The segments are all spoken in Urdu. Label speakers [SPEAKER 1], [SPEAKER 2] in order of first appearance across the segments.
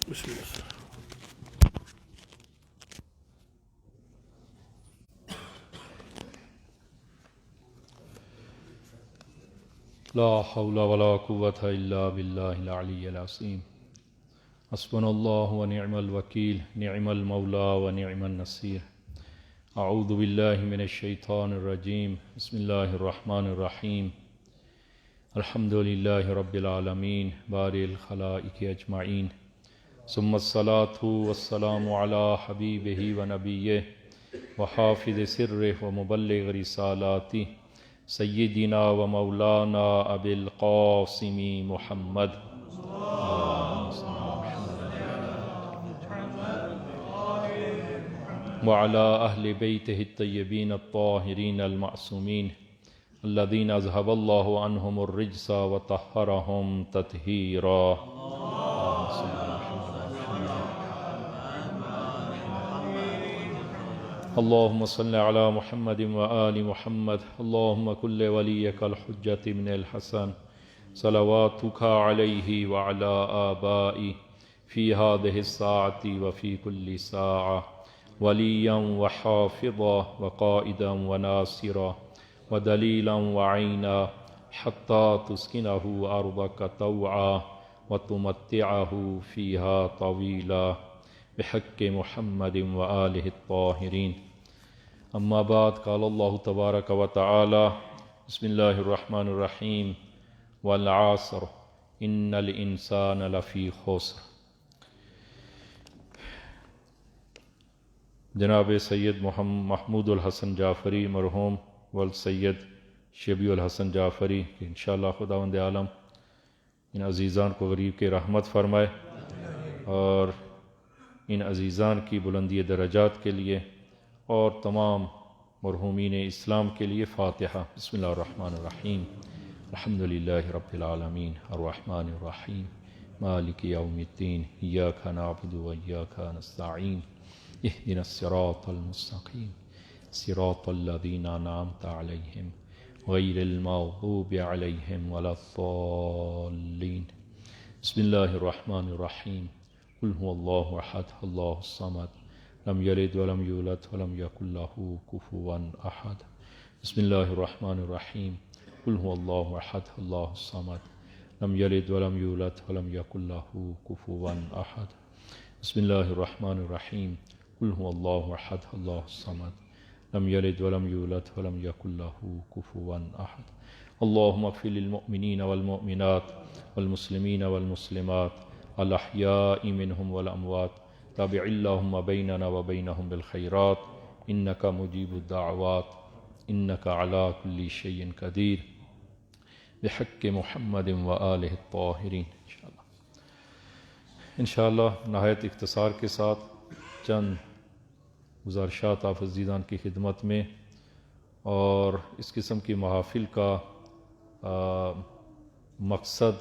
[SPEAKER 1] بسم اللہ۔ لا حول ولا قوة الا باللہ العلی العظیم۔ حسبنا اللہ ونعم الوکیل، نعم المولا ونعم النصیر۔ اعوذ باللہ من الشیطان الرجیم، بسم اللہ الرحمن الرحیم۔ الحمد للہ رب العالمین بارئ الخلائق اجمعین، ثم الصلاة والسلام علی حبیبہ ونبیہ وحافظ سرہ ومبلغ رسالاتہ سیدنا و مولانا ابی القاسم محمد وعلى اہل بیتہ الطیبین الطاہرین المعصومین الذین اذهب اللہ عنہم الرجس وطہرہم تطہیرا۔ اللہم صل علی محمد وآل محمد، اللہم کل ولیک الحجۃ من الحسن صلواتک علیہ وعلی آبائی فی هذه الساعة وفی کل ساعة ولیا وحافظا وقائدا وناصرا ودلیلا وعینا حتی تسکنہ ارضک طوعا وتمتعہ فیہا طویلا بحق محمد وآلہ الطاہرین۔ اما بعد، قال اللہ تبارک و تعالی، بسم اللہ الرحمن الرحیم، والعصر ان الانسان لفی خسر۔ جناب سید محمود الحسن جعفری مرحوم والسید شبیع الحسن جعفری کہ انشاءاللہ خداوند عالم ان عزیزان کو غریب کے رحمت فرمائے اور ان عزیزان کی بلندی درجات کے لیے اور تمام مرحومین اسلام کے لیے فاتحہ۔ بسم اللہ الرحمن الرحیم، الحمد للہ رب العالمین الرحمن الرحیم مالک یوم الدین، ایاک نعبد و ایاک نستعین، اہدنا الصراط المستقیم صراط الذین انعمت علیہم غیر المغضوب علیہم ولا الضالین۔ بسم اللہ الرحمن الرحیم، قل هو اللہ احد اللہ الصمد لم یلد ولم یولد ولم یکن له کفوا احد۔ بسم اللہ الرحمن الرحیم، قل هو اللہ احد اللہ الصمد لم یلد ولم یولد ولم یکن له کفوا احد۔ بسم اللہ الرحمن الرحیم، قل هو اللہ احد اللہ الصمد لم یلد ولم یولد ولم یکن له کفوا احد۔ اللہم اغفر للمؤمنین والمؤمنات والمسلمین والمسلمات الاحیاء منهم والاموات، تابع اللہم بیننا وبینہم بالخیرات، انک مجیب الدعوات، انک علی کل شیء قدیر، بحق محمد وآلہ الطاہرین۔ انشاءاللہ نہایت اختصار کے ساتھ چند گزارشات آپ عزیزان کی خدمت میں، اور اس قسم کی محافل کا مقصد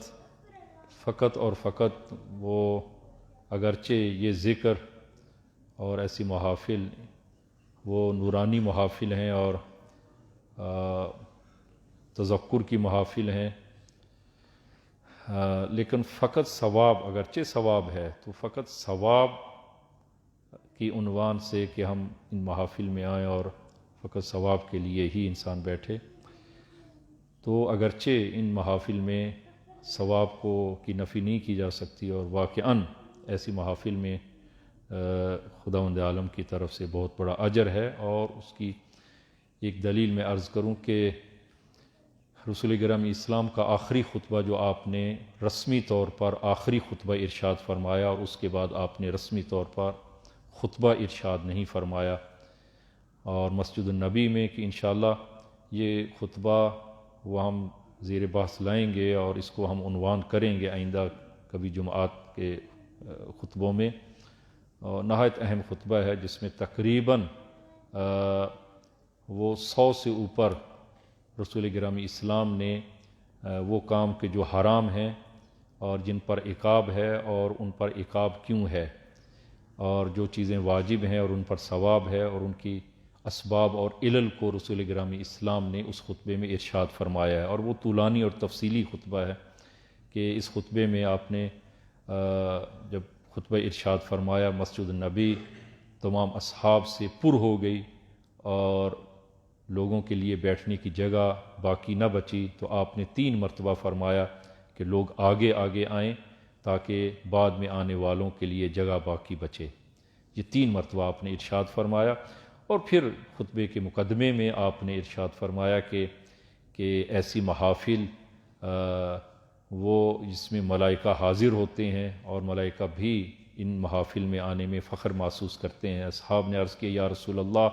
[SPEAKER 1] فقط اور فقط وہ، اگرچہ یہ ذکر اور ایسی محافل وہ نورانی محافل ہیں اور تذکر کی محافل ہیں، لیکن فقط ثواب، اگرچہ ثواب ہے تو فقط ثواب کی عنوان سے کہ ہم ان محافل میں آئیں اور فقط ثواب کے لیے ہی انسان بیٹھے، تو اگرچہ ان محافل میں ثواب کو کی نفی نہیں کی جا سکتی، اور واقعاً ایسی محافل میں خداوند عالم کی طرف سے بہت بڑا اجر ہے۔ اور اس کی ایک دلیل میں عرض کروں کہ رسول گرامی اسلام کا آخری خطبہ جو آپ نے رسمی طور پر آخری خطبہ ارشاد فرمایا، اور اس کے بعد آپ نے رسمی طور پر خطبہ ارشاد نہیں فرمایا، اور مسجد النبی میں کہ انشاءاللہ یہ خطبہ وہ ہم زیر بحث لائیں گے اور اس کو ہم عنوان کریں گے آئندہ کبھی جمعات کے خطبوں میں، اور نہایت اہم خطبہ ہے جس میں تقریباً وہ 100 سے اوپر رسول گرامی اسلام نے وہ کام کے جو حرام ہیں اور جن پر عقاب ہے اور ان پر عقاب کیوں ہے، اور جو چیزیں واجب ہیں اور ان پر ثواب ہے، اور ان کی اسباب اور علل کو رسول گرامی اسلام نے اس خطبے میں ارشاد فرمایا ہے۔ اور وہ طولانی اور تفصیلی خطبہ ہے کہ اس خطبے میں آپ نے جب خطبہ ارشاد فرمایا مسجد النبی تمام اصحاب سے پر ہو گئی اور لوگوں کے لیے بیٹھنے کی جگہ باقی نہ بچی، تو آپ نے 3 مرتبہ فرمایا کہ لوگ آگے آگے آئیں تاکہ بعد میں آنے والوں کے لیے جگہ باقی بچے۔ یہ 3 مرتبہ آپ نے ارشاد فرمایا، اور پھر خطبے کے مقدمے میں آپ نے ارشاد فرمایا کہ ایسی محافل وہ جس میں ملائکہ حاضر ہوتے ہیں اور ملائکہ بھی ان محافل میں آنے میں فخر محسوس کرتے ہیں۔ اصحاب نے عرض کیا یا رسول اللہ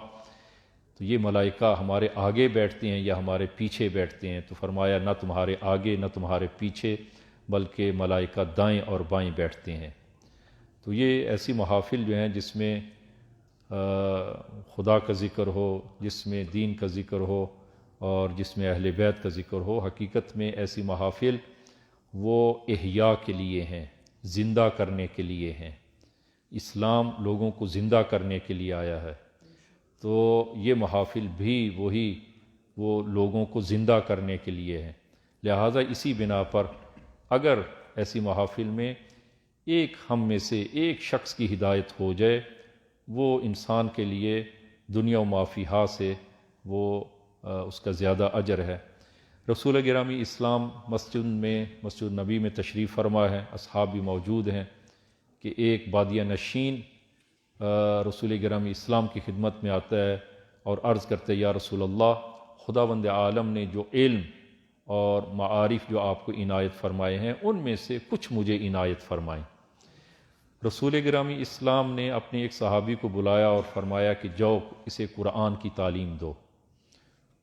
[SPEAKER 1] تو یہ ملائکہ ہمارے آگے بیٹھتے ہیں یا ہمارے پیچھے بیٹھتے ہیں؟ تو فرمایا نہ تمہارے آگے نہ تمہارے پیچھے، بلکہ ملائکہ دائیں اور بائیں بیٹھتے ہیں۔ تو یہ ایسی محافل جو ہیں جس میں خدا کا ذکر ہو، جس میں دین کا ذکر ہو اور جس میں اہل بیت کا ذکر ہو، حقیقت میں ایسی محافل وہ احیاء کے لیے ہیں، زندہ کرنے کے لیے ہیں۔ اسلام لوگوں کو زندہ کرنے کے لیے آیا ہے، تو یہ محافل بھی وہ لوگوں کو زندہ کرنے کے لیے ہیں۔ لہٰذا اسی بنا پر اگر ایسی محافل میں ایک ہم میں سے ایک شخص کی ہدایت ہو جائے، وہ انسان کے لیے دنیا و ما فیہا سے وہ اس کا زیادہ اجر ہے۔ رسول گرامی اسلام مسجد نبی میں تشریف فرما ہے، اصحاب بھی موجود ہیں، کہ ایک بادیہ نشین رسول گرامی اسلام کی خدمت میں آتا ہے اور عرض کرتے یا رسول اللہ، خداوند عالم نے جو علم اور معارف جو آپ کو عنایت فرمائے ہیں ان میں سے کچھ مجھے عنایت فرمائیں۔ رسول گرامی اسلام نے اپنے ایک صحابی کو بلایا اور فرمایا کہ جاؤ اسے قرآن کی تعلیم دو۔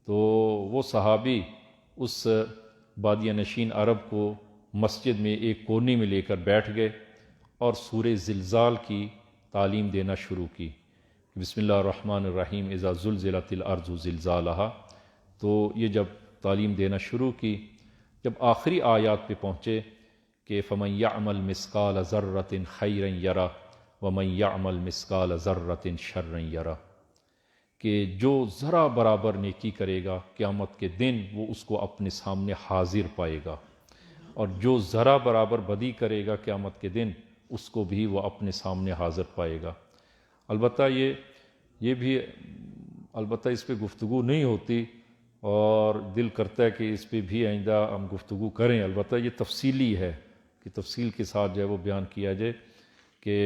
[SPEAKER 1] تو وہ صحابی اس بادیہ نشین عرب کو مسجد میں ایک کونے میں لے کر بیٹھ گئے اور سورہ زلزال کی تعلیم دینا شروع کی۔ بسم اللہ الرحمن الرحیم اذا زلزلت الارض زلزالہا۔ تو یہ جب تعلیم دینا شروع کی، جب آخری آیات پہ پہنچے کہ فمن یعمل مثقال ذرۃ خیرا یرہ ومن یعمل مثقال ذرۃ شرا یرہ، کہ جو ذرا برابر نیکی کرے گا قیامت کے دن وہ اس کو اپنے سامنے حاضر پائے گا، اور جو ذرا برابر بدی کرے گا قیامت کے دن اس کو بھی وہ اپنے سامنے حاضر پائے گا۔ البتہ یہ بھی البتہ اس پہ گفتگو نہیں ہوتی، اور دل کرتا ہے کہ اس پہ بھی آئندہ ہم گفتگو کریں۔ البتہ یہ تفصیلی ہے کہ تفصیل کے ساتھ جو ہے وہ بیان کیا جائے کہ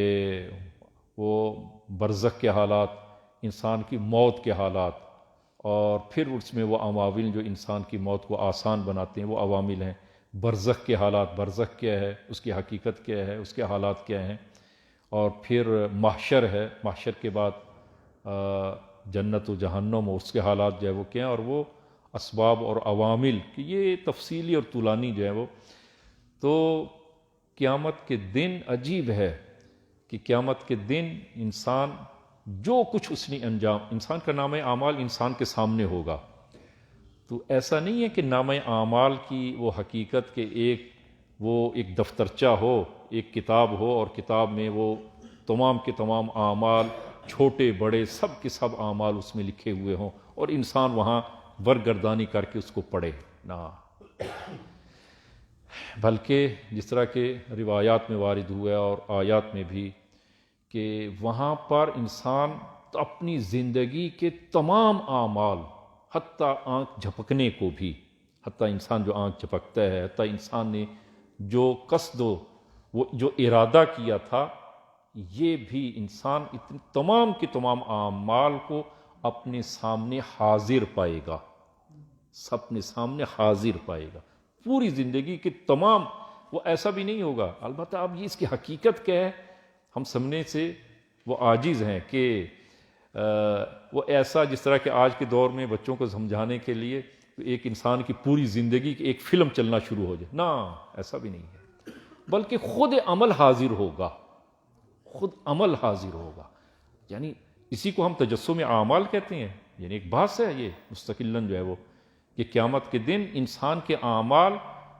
[SPEAKER 1] وہ برزخ کے حالات، انسان کی موت کے حالات، اور پھر اس میں وہ عوامل جو انسان کی موت کو آسان بناتے ہیں وہ عوامل ہیں۔ برزخ کے حالات، برزخ کیا ہے، اس کی حقیقت کیا ہے، اس کے حالات کیا ہیں، اور پھر محشر ہے، محشر کے بعد جنت و جہنم اور اس کے حالات جو ہے وہ کیا ہیں، اور وہ اسباب اور عوامل کہ یہ تفصیلی اور طولانی جو ہے وہ۔ تو قیامت کے دن عجیب ہے کہ قیامت کے دن انسان جو کچھ اس نے انجام، انسان کا نامہ اعمال انسان کے سامنے ہوگا، تو ایسا نہیں ہے کہ نامہ اعمال کی وہ حقیقت کے ایک دفترچہ ہو، ایک کتاب ہو، اور کتاب میں وہ تمام کے تمام اعمال چھوٹے بڑے سب کے سب اعمال اس میں لکھے ہوئے ہوں اور انسان وہاں برگردانی کر کے اس کو پڑھے نہ، بلکہ جس طرح کے روایات میں وارد ہوا اور آیات میں بھی کہ وہاں پر انسان اپنی زندگی کے تمام اعمال، حتیٰ آنکھ جھپکنے کو بھی، حتیٰ انسان جو آنکھ جھپکتا ہے، حتیٰ انسان نے جو قصد وہ جو ارادہ کیا تھا، یہ بھی انسان تمام کے تمام اعمال کو اپنے سامنے حاضر پائے گا، اپنے سامنے حاضر پائے گا پوری زندگی کے تمام۔ وہ ایسا بھی نہیں ہوگا، البتہ اب یہ اس کی حقیقت کیا ہے ہم سمجھنے سے وہ عاجز ہیں کہ وہ ایسا جس طرح کہ آج کے دور میں بچوں کو سمجھانے کے لیے ایک انسان کی پوری زندگی کی ایک فلم چلنا شروع ہو جائے، نہ ایسا بھی نہیں ہے، بلکہ خود عمل حاضر ہوگا، خود عمل حاضر ہوگا۔ یعنی اسی کو ہم تجسم اعمال کہتے ہیں، یعنی ایک بحث ہے یہ مستقلاً جو ہے وہ کہ قیامت کے دن انسان کے اعمال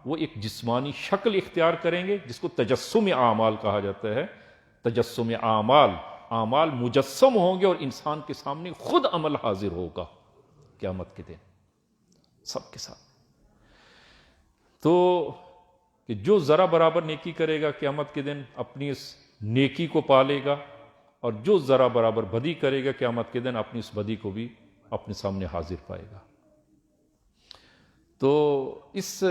[SPEAKER 1] وہ ایک جسمانی شکل اختیار کریں گے جس کو تجسم اعمال کہا جاتا ہے۔ تجسم اعمال مجسم ہوں گے اور انسان کے سامنے خود عمل حاضر ہوگا قیامت کے دن سب کے ساتھ۔ تو کہ جو ذرا برابر نیکی کرے گا قیامت کے دن اپنی اس نیکی کو پالے گا، اور جو ذرا برابر بدی کرے گا قیامت کے دن اپنی اس بدی کو بھی اپنے سامنے حاضر پائے گا۔ تو اس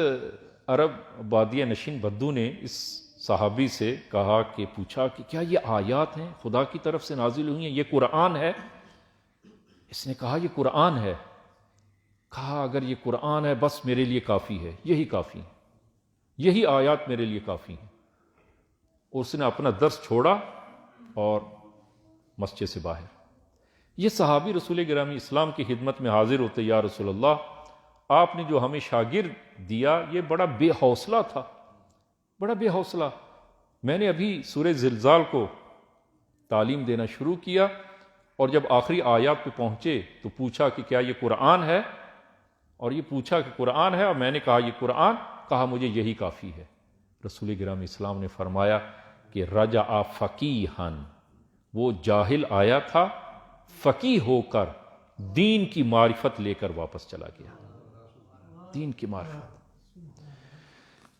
[SPEAKER 1] عرب بادیہ نشین بدو نے اس صحابی سے کہا کہ پوچھا کہ کیا یہ آیات ہیں خدا کی طرف سے نازل ہوئی ہیں، یہ قرآن ہے؟ اس نے کہا یہ قرآن ہے۔ کہا اگر یہ قرآن ہے بس میرے لیے کافی ہے، یہی کافی ہے، یہی آیات میرے لیے کافی ہیں۔ اس نے اپنا درس چھوڑا اور مسجد سے باہر، یہ صحابی رسول گرامی اسلام کی خدمت میں حاضر ہوتے، یا رسول اللہ آپ نے جو ہمیں شاگرد دیا یہ بڑا بے حوصلہ تھا، بڑا بے حوصلہ۔ میں نے ابھی سورہ زلزال کو تعلیم دینا شروع کیا، اور جب آخری آیات پہ پہنچے تو پوچھا کہ کیا یہ قرآن ہے، اور یہ پوچھا کہ قرآن ہے، اور میں نے کہا یہ قرآن، کہا مجھے یہی کافی ہے۔ رسول گرامی اسلام نے فرمایا کہ رجع فقیہن، وہ جاہل آیا تھا، فقیہ ہو کر دین کی معرفت لے کر واپس چلا گیا، دین کی معرفت۔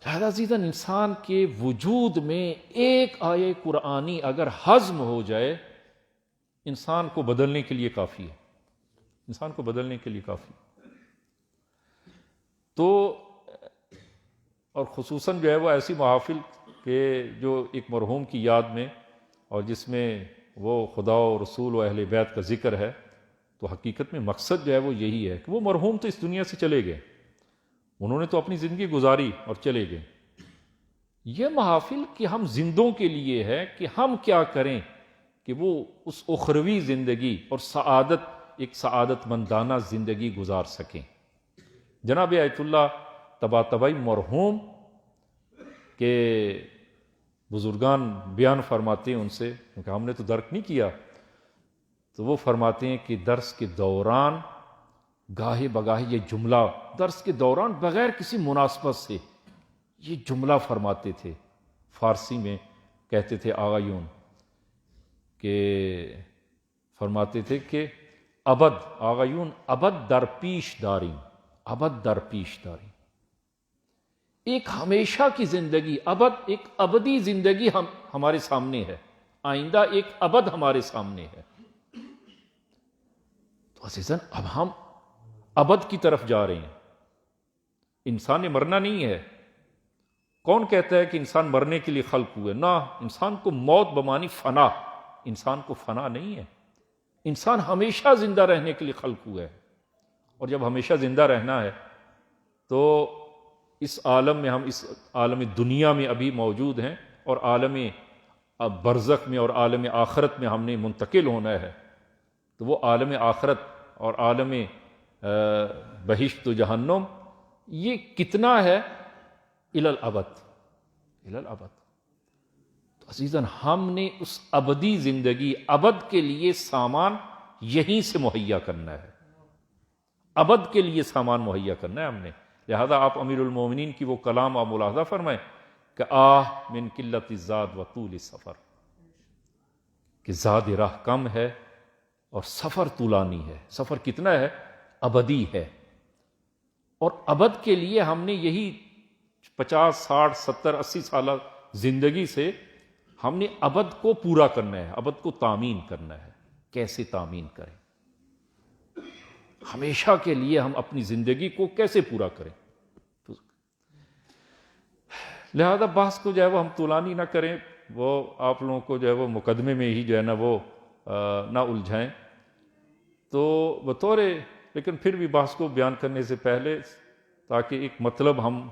[SPEAKER 1] لہذا عزیزاً انسان کے وجود میں ایک آیہ قرآنی اگر ہضم ہو جائے انسان کو بدلنے کے لیے کافی ہے، انسان کو بدلنے کے لیے کافی۔ تو اور خصوصاً جو ہے وہ ایسی محافل کہ جو ایک مرحوم کی یاد میں اور جس میں وہ خدا و رسول و اہل بیت کا ذکر ہے، تو حقیقت میں مقصد جو ہے وہ یہی ہے کہ وہ مرحوم تو اس دنیا سے چلے گئے، انہوں نے تو اپنی زندگی گزاری اور چلے گئے۔ یہ محافل کہ ہم زندوں کے لیے ہے کہ ہم کیا کریں کہ وہ اس اخروی زندگی اور سعادت، ایک سعادت مندانہ زندگی گزار سکیں۔ جناب آیت اللہ طباطبائی مرحوم کے بزرگان بیان فرماتے ہیں ان سے، کیونکہ ہم نے تو درک نہیں کیا، تو وہ فرماتے ہیں کہ درس کے دوران گاہے بگاہے یہ جملہ، درس کے دوران بغیر کسی مناسبت سے یہ جملہ فرماتے تھے، فارسی میں کہتے تھے آغایون، کہ فرماتے تھے کہ ابد آغایون ابد در پیش داریم، ابد در پیش داریم، ایک ہمیشہ کی زندگی، ابد ایک ابدی زندگی ہمارے سامنے ہے، آئندہ ایک ابد ہمارے سامنے ہے۔ تو عزیزاً اب ہم ابد کی طرف جا رہے ہیں، انسان نے مرنا نہیں ہے۔ کون کہتا ہے کہ انسان مرنے کے لیے خلق ہوئے؟ نہ، انسان کو موت بمانی فنا، انسان کو فنا نہیں ہے، انسان ہمیشہ زندہ رہنے کے لیے خلق ہوا ہے، اور جب ہمیشہ زندہ رہنا ہے تو اس عالم میں، ہم اس عالم دنیا میں ابھی موجود ہیں، اور عالم برزخ میں اور عالم آخرت میں ہم نے منتقل ہونا ہے، تو وہ عالم آخرت اور عالم بہشت و جہنم یہ کتنا ہے؟ الی الابد، الی الابد۔ تو عزیزاً ہم نے اس ابدی زندگی، ابد کے لیے سامان یہیں سے مہیا کرنا ہے، ابد کے لیے سامان مہیا کرنا ہے ہم نے۔ لہذا آپ امیر المومنین کی وہ کلام آپ ملاحظہ فرمائیں کہ آہ من قلت الزاد و طول سفر، کہ زاد راہ کم ہے اور سفر طولانی ہے۔ سفر کتنا ہے؟ ابدی ہے، اور ابد کے لیے ہم نے یہی 50 60 70 80 سالہ زندگی سے ہم نے ابد کو پورا کرنا ہے، ابد کو تامین کرنا ہے۔ کیسے تامین کریں؟ ہمیشہ کے لیے ہم اپنی زندگی کو کیسے پورا کریں؟ لہذا بحث کو جو ہے وہ ہم طولانی نہ کریں، وہ آپ لوگوں کو جو ہے وہ مقدمے میں ہی جو ہے نا وہ نہ الجھائیں۔ تو بطور، لیکن پھر بھی بحث کو بیان کرنے سے پہلے تاکہ ایک مطلب ہم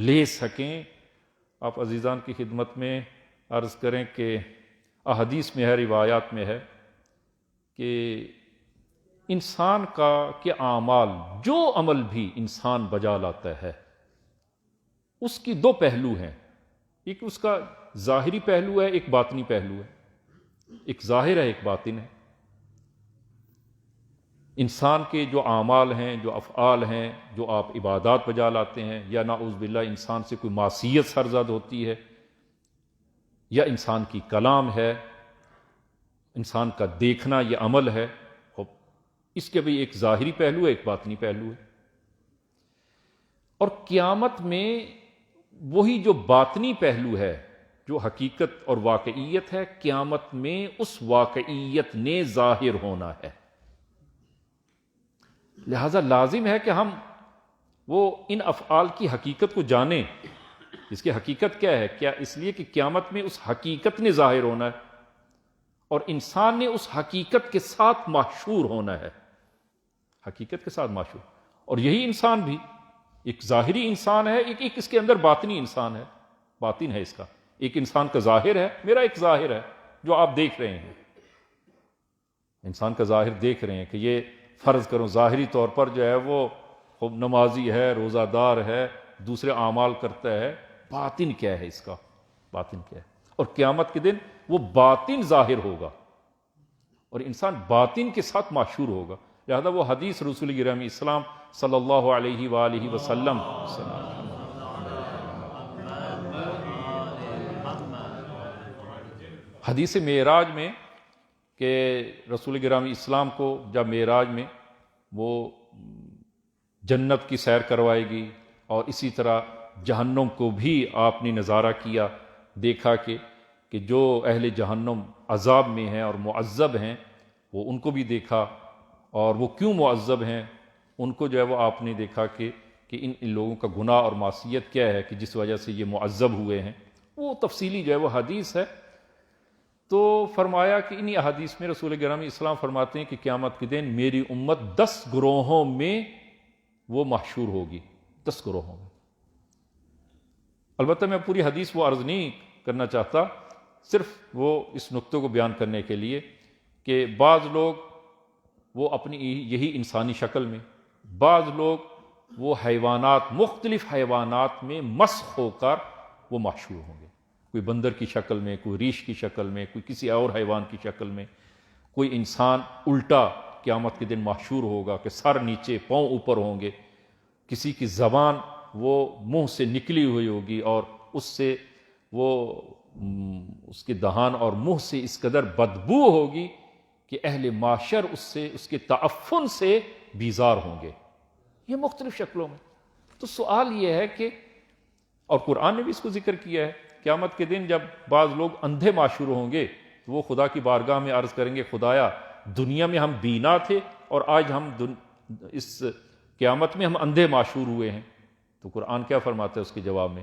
[SPEAKER 1] لے سکیں، آپ عزیزان کی خدمت میں عرض کریں کہ احادیث میں ہے، روایات میں ہے کہ انسان کا کہ اعمال، جو عمل بھی انسان بجا لاتا ہے اس کی دو پہلو ہیں، ایک اس کا ظاہری پہلو ہے، ایک باطنی پہلو ہے، ایک ظاہر ہے ایک باطن ہے۔ انسان کے جو اعمال ہیں، جو افعال ہیں، جو آپ عبادات بجا لاتے ہیں، یا نعوذ باللہ انسان سے کوئی معصیت سرزد ہوتی ہے، یا انسان کی کلام ہے، انسان کا دیکھنا یہ عمل ہے، اس کے بھی ایک ظاہری پہلو ہے، ایک باطنی پہلو ہے۔ اور قیامت میں وہی جو باطنی پہلو ہے جو حقیقت اور واقعیت ہے، قیامت میں اس واقعیت نے ظاہر ہونا ہے۔ لہذا لازم ہے کہ ہم وہ ان افعال کی حقیقت کو جانیں۔ اس کی حقیقت کیا ہے؟ کیا اس لیے کہ قیامت میں اس حقیقت نے ظاہر ہونا ہے اور انسان نے اس حقیقت کے ساتھ محشور ہونا ہے، حقیقت کے ساتھ محشور۔ اور یہی انسان بھی ایک ظاہری انسان ہے، ایک اس کے اندر باطنی انسان ہے، باطن ہے اس کا۔ ایک انسان کا ظاہر ہے، میرا ایک ظاہر ہے جو آپ دیکھ رہے ہیں، انسان کا ظاہر دیکھ رہے ہیں کہ یہ فرض کرو ظاہری طور پر جو ہے وہ خوب نمازی ہے، روزہ دار ہے، دوسرے اعمال کرتا ہے، باطن کیا ہے اس کا؟ باطن کیا ہے؟ اور قیامت کے دن وہ باطن ظاہر ہوگا اور انسان باطن کے ساتھ محشور ہوگا۔ لہذا وہ حدیث رسول گرامی اسلام صلی اللہ علیہ وآلہ وسلم حدیث معراج میں کہ رسول گرامی اسلام کو جب معراج میں وہ جنت کی سیر کروائے گی اور اسی طرح جہنم کو بھی آپ نے نظارہ کیا، دیکھا کہ جو اہل جہنم عذاب میں ہیں اور معذب ہیں وہ ان کو بھی دیکھا، اور وہ کیوں معذب ہیں ان کو جو ہے وہ آپ نے دیکھا کہ ان لوگوں کا گناہ اور معصیت کیا ہے کہ جس وجہ سے یہ معذب ہوئے ہیں۔ وہ تفصیلی جو ہے وہ حدیث ہے۔ تو فرمایا کہ انہی احادیث میں رسول گرامی اسلام فرماتے ہیں کہ قیامت کے دن میری امت 10 گروہوں میں وہ محشور ہوگی، 10 گروہوں میں۔ البتہ میں پوری حدیث وہ عرض نہیں کرنا چاہتا، صرف وہ اس نقطے کو بیان کرنے کے لیے کہ بعض لوگ وہ اپنی یہی انسانی شکل میں، بعض لوگ وہ حیوانات، مختلف حیوانات میں مسخ ہو کر وہ محشور ہوں گے، کوئی بندر کی شکل میں، کوئی ریچھ کی شکل میں، کوئی کسی اور حیوان کی شکل میں، کوئی انسان الٹا قیامت کے دن محشور ہوگا کہ سر نیچے پاؤں اوپر ہوں گے، کسی کی زبان وہ منہ سے نکلی ہوئی ہوگی اور اس سے وہ اس کے دہان اور منہ سے اس قدر بدبو ہوگی کہ اہل معاشر اس کے تعفن سے بیزار ہوں گے، یہ مختلف شکلوں میں۔ تو سوال یہ ہے کہ، اور قرآن نے بھی اس کو ذکر کیا ہے، قیامت کے دن جب بعض لوگ اندھے معشور ہوں گے تو وہ خدا کی بارگاہ میں عرض کریں گے، خدایا دنیا میں ہم بینا تھے اور آج ہم اس قیامت میں ہم اندھے معشور ہوئے ہیں۔ تو قرآن کیا فرماتا ہے اس کے جواب میں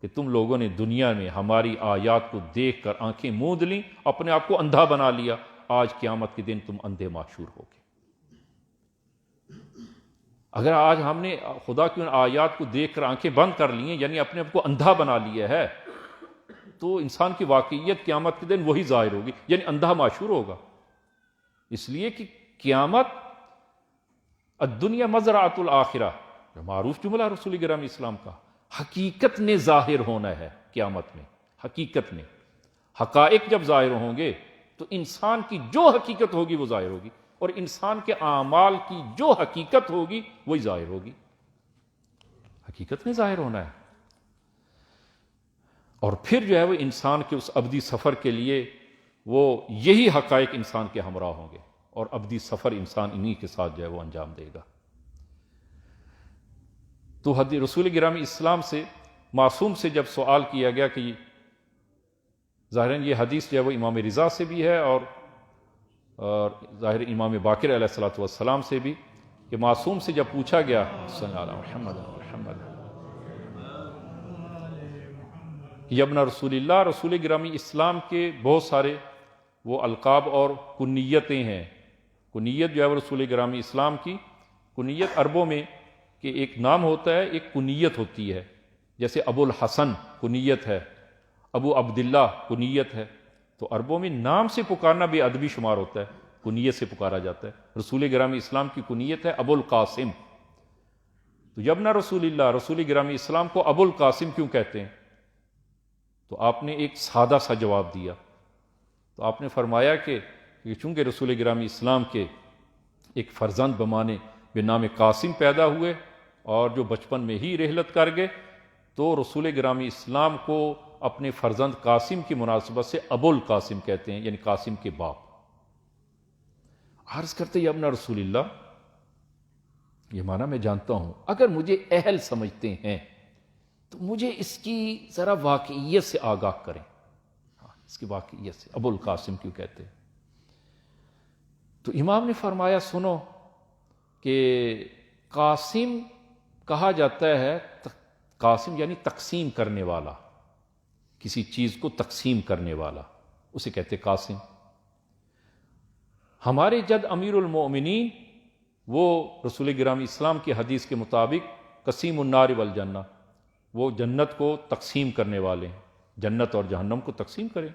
[SPEAKER 1] کہ تم لوگوں نے دنیا میں ہماری آیات کو دیکھ کر آنکھیں موند لیں، اپنے آپ کو اندھا بنا لیا، آج قیامت کے دن تم اندھے معشور ہوگے۔ اگر آج ہم نے خدا کی ان آیات کو دیکھ کر آنکھیں بند کر لی ہیں، یعنی اپنے آپ کو اندھا بنا لیا ہے، تو انسان کی واقعیت قیامت کے دن وہی ظاہر ہوگی، یعنی اندھا معشور ہوگا۔ اس لیے کہ قیامت الدنیا مزرعۃ الآخرہ، معروف جملہ رسول گرامی اسلام کا، حقیقت نے ظاہر ہونا ہے قیامت میں، حقیقت نے۔ حقائق جب ظاہر ہوں گے تو انسان کی جو حقیقت ہوگی وہ ظاہر ہوگی، اور انسان کے اعمال کی جو حقیقت ہوگی وہی ظاہر ہوگی۔ حقیقت نے ظاہر ہونا ہے، اور پھر جو ہے وہ انسان کے اس ابدی سفر کے لیے وہ یہی حقائق انسان کے ہمراہ ہوں گے، اور ابدی سفر انسان انہی کے ساتھ جو ہے وہ انجام دے گا۔ تو رسول گرامی اسلام سے، معصوم سے جب سوال کیا گیا کہ ظاہراً یہ حدیث جو ہے وہ امام رضا سے بھی ہے اور ظاہر امام باقر علیہ الصلوۃ والسلام سے بھی، کہ معصوم سے جب پوچھا گیا صلی اللہ علیہ محمد کہ ابن رسول اللہ، رسول گرامی اسلام کے بہت سارے وہ القاب اور کنیتیں ہیں۔ کنیت جو ہے وہ رسول گرامی اسلام کی، کنیت عربوں میں کہ ایک نام ہوتا ہے، ایک کنیت ہوتی ہے، جیسے ابو الحسن کنیت ہے، ابو عبداللہ کنیت ہے۔ تو عربوں میں نام سے پکارنا بے ادبی شمار ہوتا ہے، کنیت سے پکارا جاتا ہے۔ رسول گرامی اسلام کی کنیت ہے ابو القاسم۔ تو یبنا رسول اللہ، رسول گرامی اسلام کو ابو القاسم کیوں کہتے ہیں؟ تو آپ نے ایک سادہ سا جواب دیا۔ تو آپ نے فرمایا کہ چونکہ رسول گرامی اسلام کے ایک فرزند بمانے بنام قاسم پیدا ہوئے اور جو بچپن میں ہی رحلت کر گئے، تو رسول گرامی اسلام کو اپنے فرزند قاسم کی مناسبت سے ابو القاسم کہتے ہیں، یعنی قاسم کے باپ۔ عرض کرتے یا ابن رسول اللہ، یہ معنی میں جانتا ہوں، اگر مجھے اہل سمجھتے ہیں تو مجھے اس کی ذرا واقعیت سے آگاہ کریں، اس کی واقعیت سے ابو القاسم کیوں کہتے ہیں؟ تو امام نے فرمایا سنو کہ قاسم کہا جاتا ہے، قاسم یعنی تقسیم کرنے والا، کسی چیز کو تقسیم کرنے والا، اسے کہتے قاسم۔ ہمارے جد امیر المؤمنین وہ رسول گرامی اسلام کی حدیث کے مطابق قسیم النار والجنہ، وہ جنت کو تقسیم کرنے والے ہیں، جنت اور جہنم کو تقسیم کریں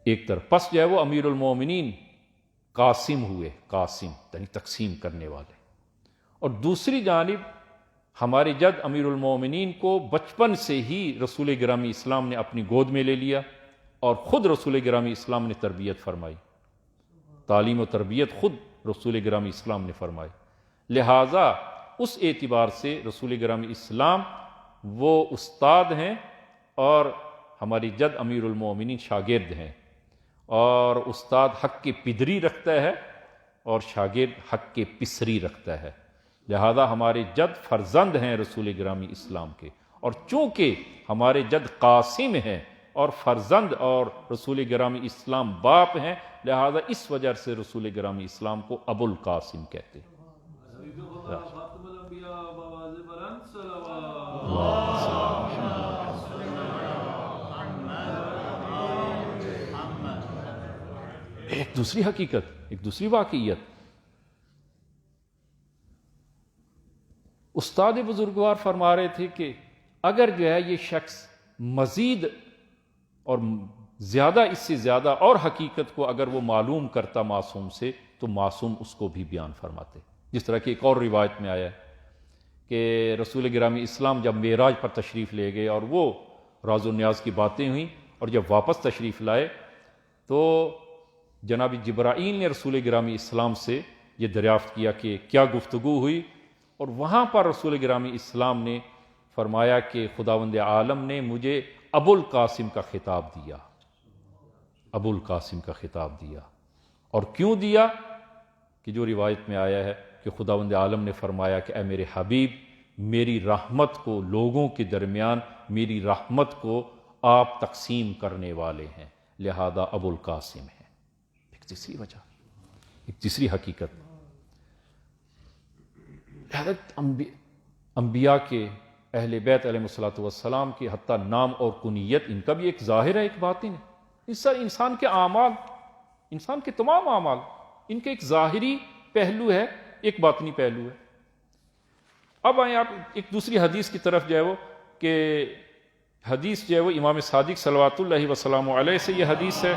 [SPEAKER 1] ایک طرف۔ پس جو ہے وہ امیر المومنین قاسم ہوئے، قاسم یعنی تقسیم کرنے والے، اور دوسری جانب ہمارے جد امیر المومنین کو بچپن سے ہی رسول گرامی اسلام نے اپنی گود میں لے لیا، اور خود رسول گرامی اسلام نے تربیت فرمائی، تعلیم و تربیت خود رسول گرامی اسلام نے فرمائی۔ لہٰذا اس اعتبار سے رسول گرامی اسلام وہ استاد ہیں اور ہماری جد امیر المومنین شاگرد ہیں، اور استاد حق کے پدری رکھتا ہے اور شاگرد حق کے پسری رکھتا ہے، لہذا ہمارے جد فرزند ہیں رسول گرامی اسلام کے، اور چونکہ ہمارے جد قاسم ہیں اور فرزند اور رسول گرامی اسلام باپ ہیں، لہذا اس وجہ سے رسول گرامی اسلام کو ابو القاسم کہتے ہیں۔ ایک دوسری حقیقت، ایک دوسری واقعیت، استاد بزرگوار فرما رہے تھے کہ اگر جو ہے یہ شخص مزید اور زیادہ، اس سے زیادہ اور حقیقت کو اگر وہ معلوم کرتا معصوم سے، تو معصوم اس کو بھی بیان فرماتے۔ جس طرح کی ایک اور روایت میں آیا ہے کہ رسول گرامی اسلام جب معراج پر تشریف لے گئے اور وہ راز و نیاز کی باتیں ہوئیں، اور جب واپس تشریف لائے تو جناب جبرائیل نے رسول گرامی اسلام سے یہ دریافت کیا کہ کیا گفتگو ہوئی، اور وہاں پر رسول گرامی اسلام نے فرمایا کہ خداوند عالم نے مجھے ابو القاسم کا خطاب دیا، ابو القاسم کا خطاب دیا۔ اور کیوں دیا؟ کہ جو روایت میں آیا ہے کہ خداوند عالم نے فرمایا کہ اے میرے حبیب، میری رحمت کو لوگوں کے درمیان، میری رحمت کو آپ تقسیم کرنے والے ہیں، لہذا ابو القاسم ہے۔ ایک تیسری وجہ، ایک تیسری حقیقت، حضرت انبیاء کے، اہل بیت علیہ الصلوۃ والسلام کے حتیٰ نام اور کنیت، ان کا بھی ایک ظاہر ہے، ایک باطن ہے۔ اس سے انسان کے اعمال، انسان کے تمام اعمال، ان کے ایک ظاہری پہلو ہے، ایک باطنی پہلو ہے۔ اب آئیں آپ ایک دوسری حدیث کی طرف جو ہے وہ، کہ حدیث جو ہے وہ امام صادق صلوات اللہ وسلام علیہ سے یہ حدیث ہے۔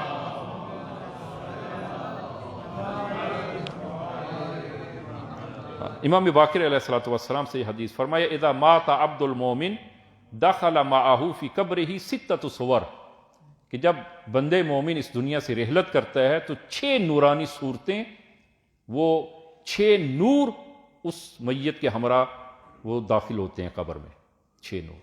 [SPEAKER 1] امام باقر علیہ الصلوۃ والسلام سے یہ حدیث فرمایا اذا مات عبد المومن دخل معه فی قبرہ ستۃ صور، کہ جب بندے مومن اس دنیا سے رحلت کرتا ہے تو 6 نورانی صورتیں، وہ 6 نور اس میت کے ہمراہ وہ داخل ہوتے ہیں قبر میں، 6 نور۔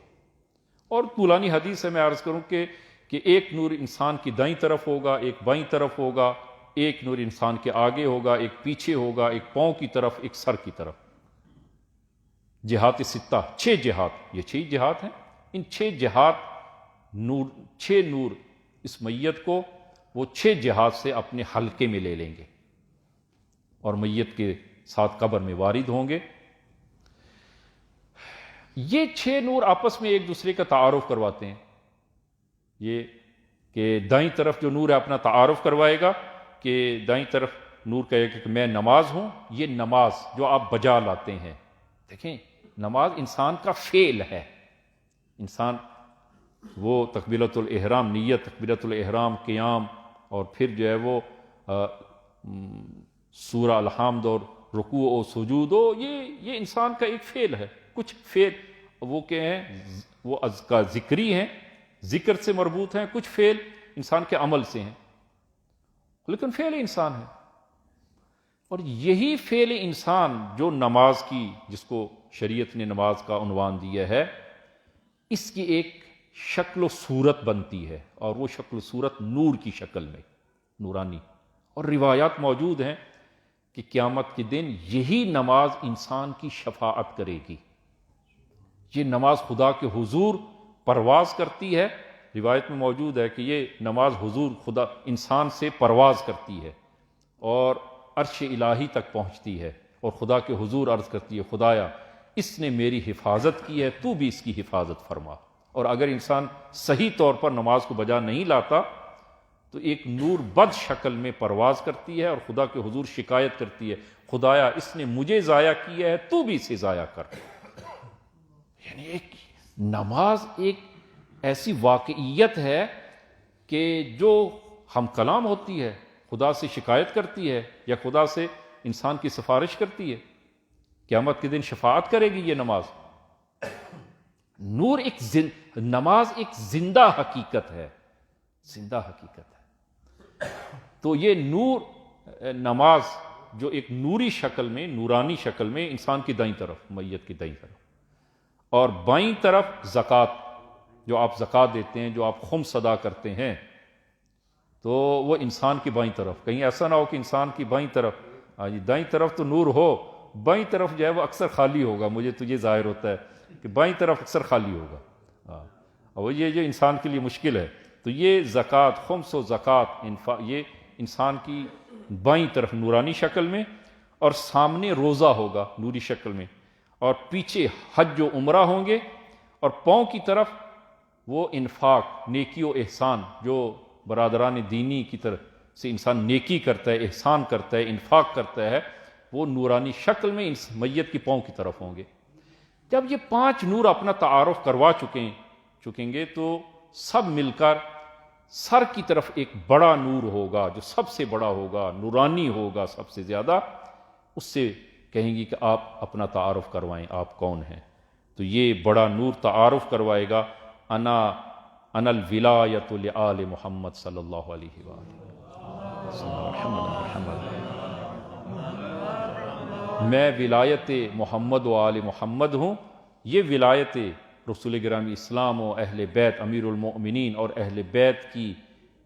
[SPEAKER 1] اور طولانی حدیث ہے، میں عرض کروں کہ ایک نور انسان کی دائیں طرف ہوگا، ایک بائیں طرف ہوگا، ایک نور انسان کے آگے ہوگا، ایک پیچھے ہوگا، ایک پاؤں کی طرف، ایک سر کی طرف۔ جہات ستہ، 6 جہات، یہ 6 جہات ہیں، ان 6 جہات نور، 6 نور اس میت کو وہ 6 جہات سے اپنے حلقے میں لے لیں گے اور میت کے ساتھ قبر میں وارد ہوں گے۔ یہ 6 نور آپس میں ایک دوسرے کا تعارف کرواتے ہیں، یہ کہ دائیں طرف جو نور ہے اپنا تعارف کروائے گا کہ دائیں طرف نور کہے گا کہ میں نماز ہوں، یہ نماز جو آپ بجا لاتے ہیں۔ دیکھیں، نماز انسان کا فعل ہے، انسان وہ تکبیرۃ الاحرام، نیت تکبیرۃ الاحرام، قیام، اور پھر جو ہے وہ سورہ الحمد اور رکوع و سجود، یہ انسان کا ایک فعل ہے۔ کچھ فعل وہ کہ ہیں وہ کا ذکری ہیں، ذکر سے مربوط ہیں، کچھ فعل انسان کے عمل سے ہیں، لیکن فعل انسان ہے۔ اور یہی فعل انسان جو نماز کی، جس کو شریعت نے نماز کا عنوان دیا ہے، اس کی ایک شکل و صورت بنتی ہے، اور وہ شکل و صورت نور کی شکل میں، نورانی۔ اور روایات موجود ہیں کہ قیامت کے دن یہی نماز انسان کی شفاعت کرے گی۔ یہ نماز خدا کے حضور پرواز کرتی ہے، روایت میں موجود ہے کہ یہ نماز حضور خدا انسان سے پرواز کرتی ہے اور عرش الہی تک پہنچتی ہے اور خدا کے حضور عرض کرتی ہے خدایا اس نے میری حفاظت کی ہے، تو بھی اس کی حفاظت فرما۔ اور اگر انسان صحیح طور پر نماز کو بجا نہیں لاتا تو ایک نور بد شکل میں پرواز کرتی ہے اور خدا کے حضور شکایت کرتی ہے خدایا اس نے مجھے ضائع کیا ہے، تو بھی اسے ضائع کر۔ یعنی ایک نماز ایک ایسی واقعیت ہے کہ جو ہم کلام ہوتی ہے، خدا سے شکایت کرتی ہے یا خدا سے انسان کی سفارش کرتی ہے، قیامت کے دن شفاعت کرے گی یہ نماز۔ نور نماز ایک زندہ حقیقت ہے، زندہ حقیقت ہے۔ تو یہ نور نماز جو ایک نوری شکل میں، نورانی شکل میں انسان کی دائیں طرف، میت کی دائیں طرف، اور بائیں طرف زکوٰۃ، جو آپ زکوٰۃ دیتے ہیں، جو آپ خمس ادا کرتے ہیں، تو وہ انسان کی بائیں طرف۔ کہیں ایسا نہ ہو کہ انسان کی بائیں طرف، دائیں طرف تو نور ہو، بائیں طرف جو ہے وہ اکثر خالی ہوگا، مجھے تو یہ ظاہر ہوتا ہے کہ بائیں طرف اکثر خالی ہوگا، اور یہ جو انسان کے لیے مشکل ہے۔ تو یہ زکوٰۃ، خمس و زکوٰۃ، یہ انسان کی بائیں طرف نورانی شکل میں، اور سامنے روزہ ہوگا نوری شکل میں، اور پیچھے حج و عمرہ ہوں گے، اور پاؤں کی طرف وہ انفاق، نیکی و احسان، جو برادران دینی کی طرف سے انسان نیکی کرتا ہے، احسان کرتا ہے، انفاق کرتا ہے، وہ نورانی شکل میں میت کی پاؤں کی طرف ہوں گے۔ جب یہ 5 نور اپنا تعارف کروا چکیں گے تو سب مل کر سر کی طرف ایک بڑا نور ہوگا جو سب سے بڑا ہوگا، نورانی ہوگا سب سے زیادہ، اس سے کہیں گی کہ آپ اپنا تعارف کروائیں، آپ کون ہیں؟ تو یہ بڑا نور تعارف کروائے گا، انا الولایۃ لآل محمد صلی اللہ علیہ وآلہ، میں ولایت محمد و آل محمد ہوں۔ یہ ولایت رسول گرامی اسلام و اہل بیت، امیر المؤمنین اور اہل بیت کی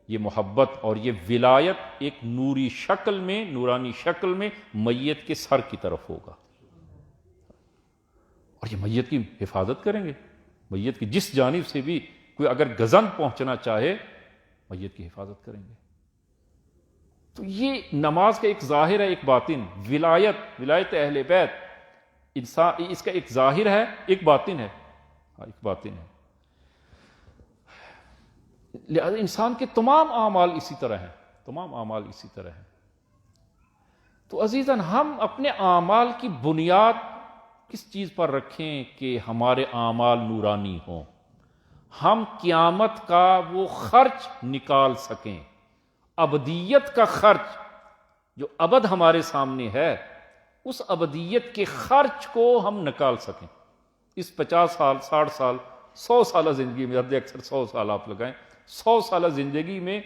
[SPEAKER 1] یہ محبت اور یہ ولایت ایک نوری شکل میں، نورانی شکل میں میت کے سر کی طرف ہوگا، اور یہ میت کی حفاظت کریں گے۔ میت کی جس جانب سے بھی کوئی اگر گزن پہنچنا چاہے، میت کی حفاظت کریں گے۔ تو یہ نماز کا ایک ظاہر ہے، ایک باطن۔ ولایت اہل بیت انسان، اس کا ایک ظاہر ہے، ایک باطن ہے، ایک باطن ہے۔ لہذا انسان کے تمام اعمال اسی طرح ہیں، تمام اعمال اسی طرح ہیں۔ تو عزیزاً، ہم اپنے اعمال کی بنیاد کس چیز پر رکھیں کہ ہمارے اعمال نورانی ہوں، ہم قیامت کا وہ خرچ نکال سکیں، ابدیت کا خرچ جو ابد ہمارے سامنے ہے، اس ابدیت کے خرچ کو ہم نکال سکیں۔ اس 50 سال، 60 سال، 100 سالہ زندگی میں، حد اکثر 100 سال آپ لگائیں، 100 سالہ زندگی میں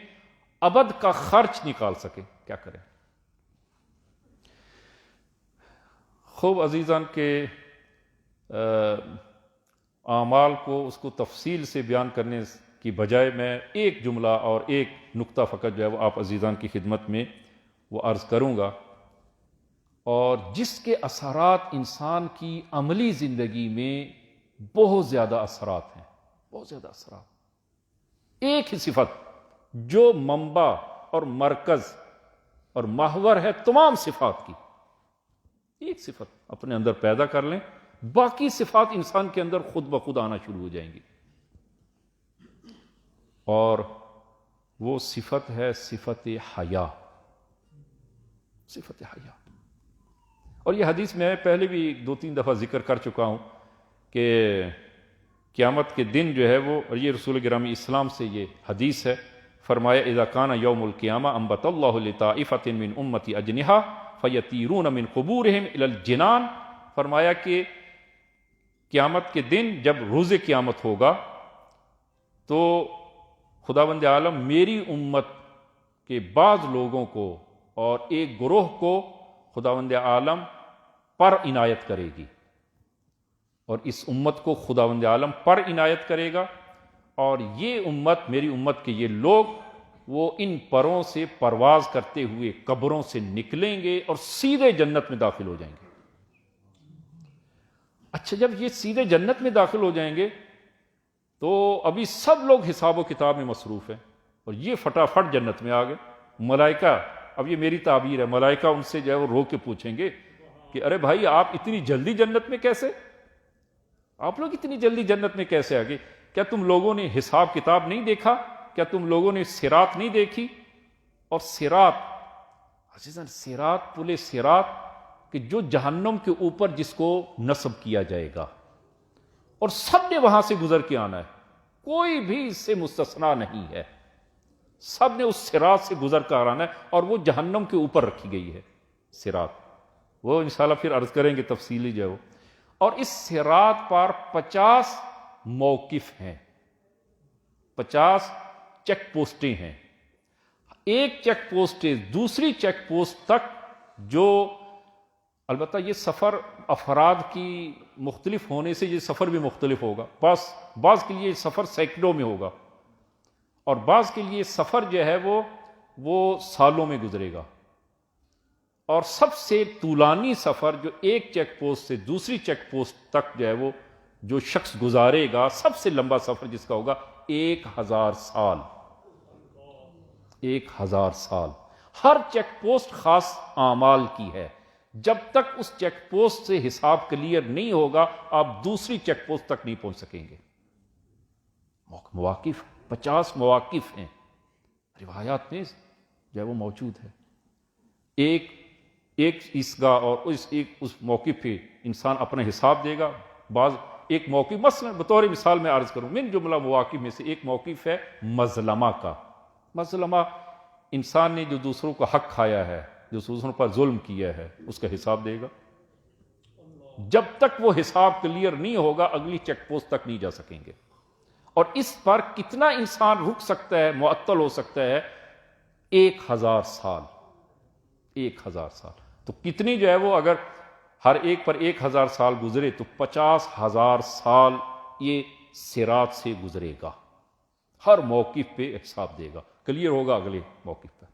[SPEAKER 1] ابد کا خرچ نکال سکیں، کیا کریں؟ خوب عزیزان کے اعمال کو، اس کو تفصیل سے بیان کرنے کی بجائے میں ایک جملہ اور ایک نقطہ فقط جو ہے وہ آپ عزیزان کی خدمت میں وہ عرض کروں گا، اور جس کے اثرات انسان کی عملی زندگی میں بہت زیادہ اثرات ہیں، بہت زیادہ اثرات۔ ایک ہی صفت جو منبع اور مرکز اور محور ہے تمام صفات کی، ایک صفت اپنے اندر پیدا کر لیں، باقی صفات انسان کے اندر خود بخود آنا شروع ہو جائیں گی، اور وہ صفت ہے صفت حیا، صفت حیا۔ اور یہ حدیث میں پہلے بھی 2-3 دفعہ ذکر کر چکا ہوں کہ قیامت کے دن جو ہے وہ، اور یہ رسول گرامی اسلام سے یہ حدیث ہے، فرمایا اذا کان یوم القیامہ انبت اللہ لطائفۃ من امتی اجنحہ فیطیرون من قبورہم الی الجنان۔ فرمایا کہ قیامت کے دن جب روز قیامت ہوگا تو خداوند عالم میری امت کے بعض لوگوں کو اور ایک گروہ کو خداوند عالم پر عنایت کرے گی، اور اس امت کو خداوند عالم پر عنایت کرے گا، اور یہ امت، میری امت کے یہ لوگ، وہ ان پروں سے پرواز کرتے ہوئے قبروں سے نکلیں گے اور سیدھے جنت میں داخل ہو جائیں گے۔ اچھا، جب یہ سیدھے جنت میں داخل ہو جائیں گے تو ابھی سب لوگ حساب و کتاب میں مصروف ہیں اور یہ فٹافٹ جنت میں آ گئے. ملائکہ، اب یہ میری تعبیر ہے، ملائکہ ان سے جو ہے وہ رو کے پوچھیں گے کہ ارے بھائی آپ اتنی جلدی جنت میں کیسے، آپ لوگ اتنی جلدی جنت میں کیسے آ گئے؟ کیا تم لوگوں نے حساب کتاب نہیں دیکھا؟ کیا تم لوگوں نے صراط نہیں دیکھی؟ اور صراط، عزیزاً صراط، پل صراط کہ جو جہنم کے اوپر جس کو نصب کیا جائے گا اور سب نے وہاں سے گزر کے آنا ہے، کوئی بھی اس سے مستثنا نہیں ہے، سب نے اس صراط سے گزر کر آنا ہے، اور وہ جہنم کے اوپر رکھی گئی ہے صراط. وہ انشاءاللہ پھر عرض کریں گے تفصیلی جو ہے وہ. اور اس صراط پر 50 موقف ہیں، 50 چیک پوسٹیں ہیں. ایک چیک پوسٹ سے دوسری چیک پوسٹ تک، جو البتہ یہ سفر افراد کی مختلف ہونے سے یہ سفر بھی مختلف ہوگا. بعض کے لیے سفر سینکڑوں میں ہوگا اور بعض کے لیے سفر جو ہے وہ سالوں میں گزرے گا. اور سب سے طولانی سفر جو ایک چیک پوسٹ سے دوسری چیک پوسٹ تک جو ہے وہ جو شخص گزارے گا، سب سے لمبا سفر جس کا ہوگا 1000 سال. 1000 سال. ہر چیک پوسٹ خاص اعمال کی ہے. جب تک اس چیک پوسٹ سے حساب کلیئر نہیں ہوگا آپ دوسری چیک پوسٹ تک نہیں پہنچ سکیں گے. مواقف 50 مواقف ہیں، روایات میں جو ہے وہ موجود ہے. ایک عیسگاہ اور اس موقع پہ انسان اپنا حساب دے گا. بعض ایک موقف، مثلا بطور مثال میں عرض کروں، من جملہ مواقف میں سے ایک موقف ہے مظلمہ کا. مظلمہ انسان نے جو دوسروں کا حق کھایا ہے، جو دوسروں پر ظلم کیا ہے، اس کا حساب دے گا. جب تک وہ حساب کلیئر نہیں ہوگا اگلی چیک پوسٹ تک نہیں جا سکیں گے. اور اس پر کتنا انسان رک سکتا ہے، معطل ہو سکتا ہے؟ 1000 سال. 1000 سال. تو کتنی جو ہے وہ اگر ہر ایک پر 1000 سال گزرے تو 50,000 سال یہ صراط سے گزرے گا. ہر موقف پہ حساب دے گا، کلیئر ہوگا اگلے موقف پر.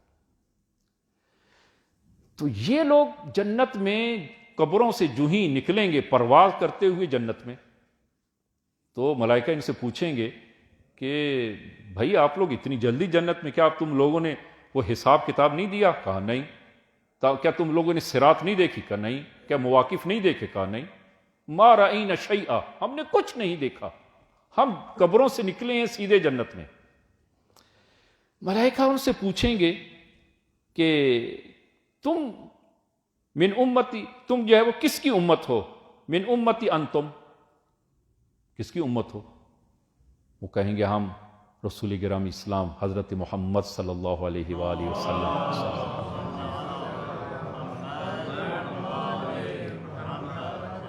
[SPEAKER 1] تو یہ لوگ جنت میں قبروں سے جو ہی نکلیں گے پرواز کرتے ہوئے جنت میں، تو ملائکہ ان سے پوچھیں گے کہ بھائی آپ لوگ اتنی جلدی جنت میں، کیا آپ تم لوگوں نے وہ حساب کتاب نہیں دیا؟ کہا نہیں. کیا تم لوگوں نے صراط نہیں دیکھی؟ کہا نہیں. کیا مواقف نہیں دیکھے؟ کہا نہیں. ما رأینا شیئا، ہم نے کچھ نہیں دیکھا، ہم قبروں سے نکلے ہیں سیدھے جنت میں. ملائکہ ان سے پوچھیں گے کہ تم من امتی، تم جو ہے وہ کس کی امت ہو؟ من امتی انتم، کس کی امت ہو؟ وہ کہیں گے ہم رسول گرامی اسلام حضرت محمد صلی اللہ علیہ وآلہ وسلم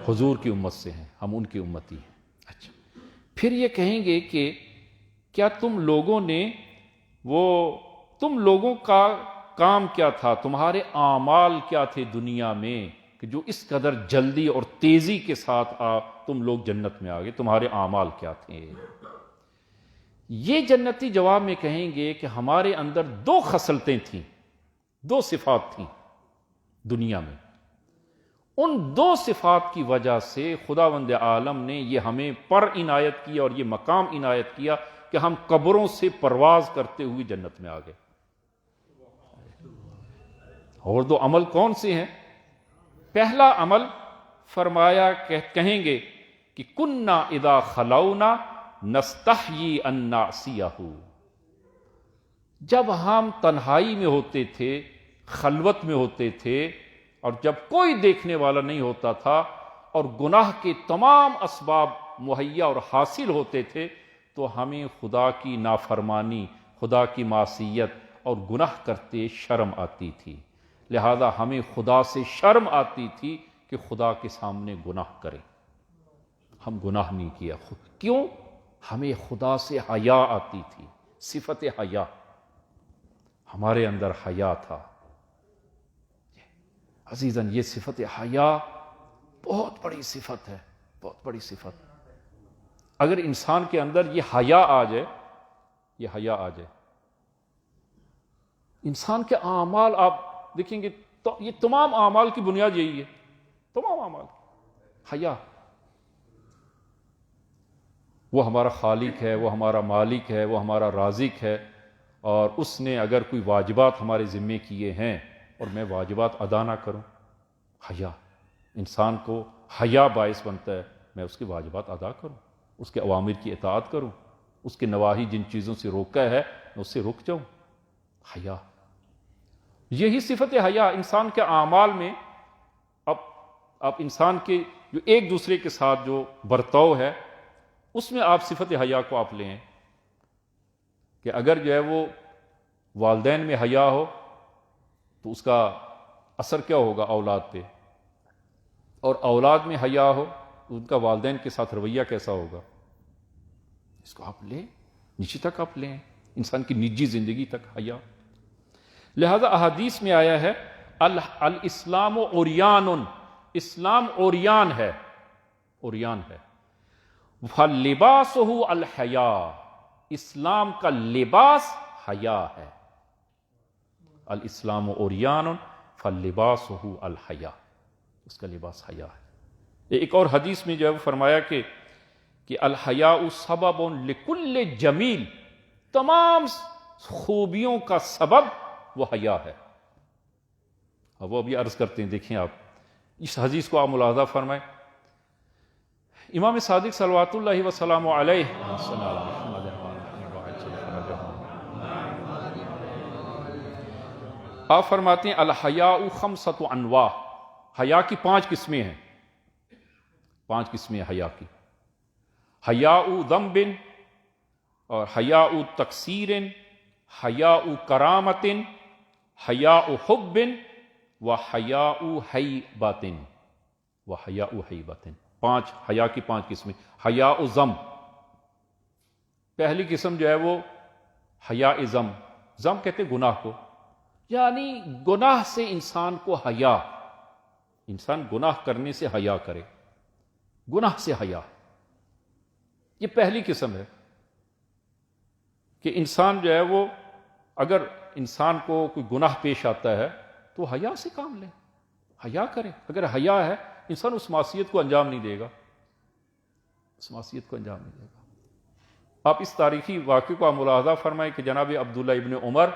[SPEAKER 1] حضور کی امت سے ہیں، ہم ان کی امتی ہیں. اچھا، پھر یہ کہیں گے کہ کیا تم لوگوں نے تم لوگوں کا کام کیا تھا، تمہارے اعمال کیا تھے دنیا میں کہ جو اس قدر جلدی اور تیزی کے ساتھ تم لوگ جنت میں آ گئے؟ تمہارے اعمال کیا تھے؟ یہ جنتی جواب میں کہیں گے کہ ہمارے اندر 2 خصلتیں تھیں، 2 صفات تھیں دنیا میں. ان 2 صفات کی وجہ سے خداوند عالم نے یہ ہمیں پر عنایت کیا اور یہ مقام عنایت کیا کہ ہم قبروں سے پرواز کرتے ہوئے جنت میں آ گئے. اور 2 عمل کون سے ہیں؟ پہلا عمل فرمایا کہیں گے کہ کننا اذا خلونا نستحیی ان نعصیہ، جب ہم تنہائی میں ہوتے تھے، خلوت میں ہوتے تھے، اور جب کوئی دیکھنے والا نہیں ہوتا تھا اور گناہ کے تمام اسباب مہیا اور حاصل ہوتے تھے، تو ہمیں خدا کی نافرمانی، خدا کی معصیت اور گناہ کرتے شرم آتی تھی. لہذا ہمیں خدا سے شرم آتی تھی کہ خدا کے سامنے گناہ کریں. ہم گناہ نہیں کیا. کیوں؟ ہمیں خدا سے حیا آتی تھی، صفت حیا، ہمارے اندر حیا تھا. عزیزاً یہ صفت حیا بہت بڑی صفت ہے، بہت بڑی صفت. اگر انسان کے اندر یہ حیا آ جائے، یہ حیا آ جائے، انسان کے اعمال آپ دیکھیں گے تو یہ تمام اعمال کی بنیاد یہی ہے، تمام اعمال حیا. وہ ہمارا خالق ہے، وہ ہمارا مالک ہے، وہ ہمارا رازق ہے، اور اس نے اگر کوئی واجبات ہمارے ذمے کیے ہیں اور میں واجبات ادا نہ کروں، حیا، انسان کو حیا باعث بنتا ہے میں اس کے واجبات ادا کروں، اس کے اوامر کی اطاعت کروں، اس کے نواہی جن چیزوں سے روکا ہے میں اس سے رک جاؤں۔ حیا، یہی صفت حیا انسان کے اعمال میں، اب انسان کے جو ایک دوسرے کے ساتھ جو برتاؤ ہے اس میں آپ صفت حیا کو آپ لیں کہ اگر جو ہے وہ والدین میں حیا ہو تو اس کا اثر کیا ہوگا اولاد پہ، اور اولاد میں حیا ہو تو ان کا والدین کے ساتھ رویہ کیسا ہوگا، اس کو آپ لیں، نیچے تک آپ لیں، انسان کی نجی زندگی تک حیا۔ لہذا احادیث میں آیا ہے الاسلام عریان، اسلام عریان ہے، عریان ہے، فلباسہ الحیا، اسلام کا لباس حیا ہے، الاسلام عریان فلباسہ الحیا، اس کا لباس حیا ہے۔ ایک اور حدیث میں جو ہے وہ فرمایا کہ الحیاء سبب لکل جمیل، تمام خوبیوں کا سبب وہ حیا ہے۔ اب وہ ابھی عرض کرتے ہیں، دیکھیں آپ اس حدیث کو آپ ملاحظہ فرمائیں، امام صادق صلوات اللہ وسلام علیہ آپ فرماتے ہیں الحیاء خمسۃ انواع، حیا کی 5 قسمیں ہیں، 5 قسمیں حیا کی، حیاء ذنب، اور حیاء تقصیر، حیاء کرامت، حیاء حب، و حیاء ہیبۃ، و حیاء ہیبۃ، 5 حیا کی 5 قسمیں۔ حیاء ذنب، پہلی قسم جو ہے وہ حیاء ذنب، ذنب کہتے ہیں گناہ کو، یعنی گناہ سے انسان کو حیا، انسان گناہ کرنے سے حیا کرے، گناہ سے حیا، یہ پہلی قسم ہے کہ انسان جو ہے وہ اگر انسان کو کوئی گناہ پیش آتا ہے تو حیا سے کام لے، حیا کرے، اگر حیا ہے انسان اس معصیت کو انجام نہیں دے گا، اس معصیت کو انجام نہیں دے گا۔ آپ اس تاریخی واقعے کو آپ ملاحظہ فرمائیں کہ جناب عبداللہ ابن عمر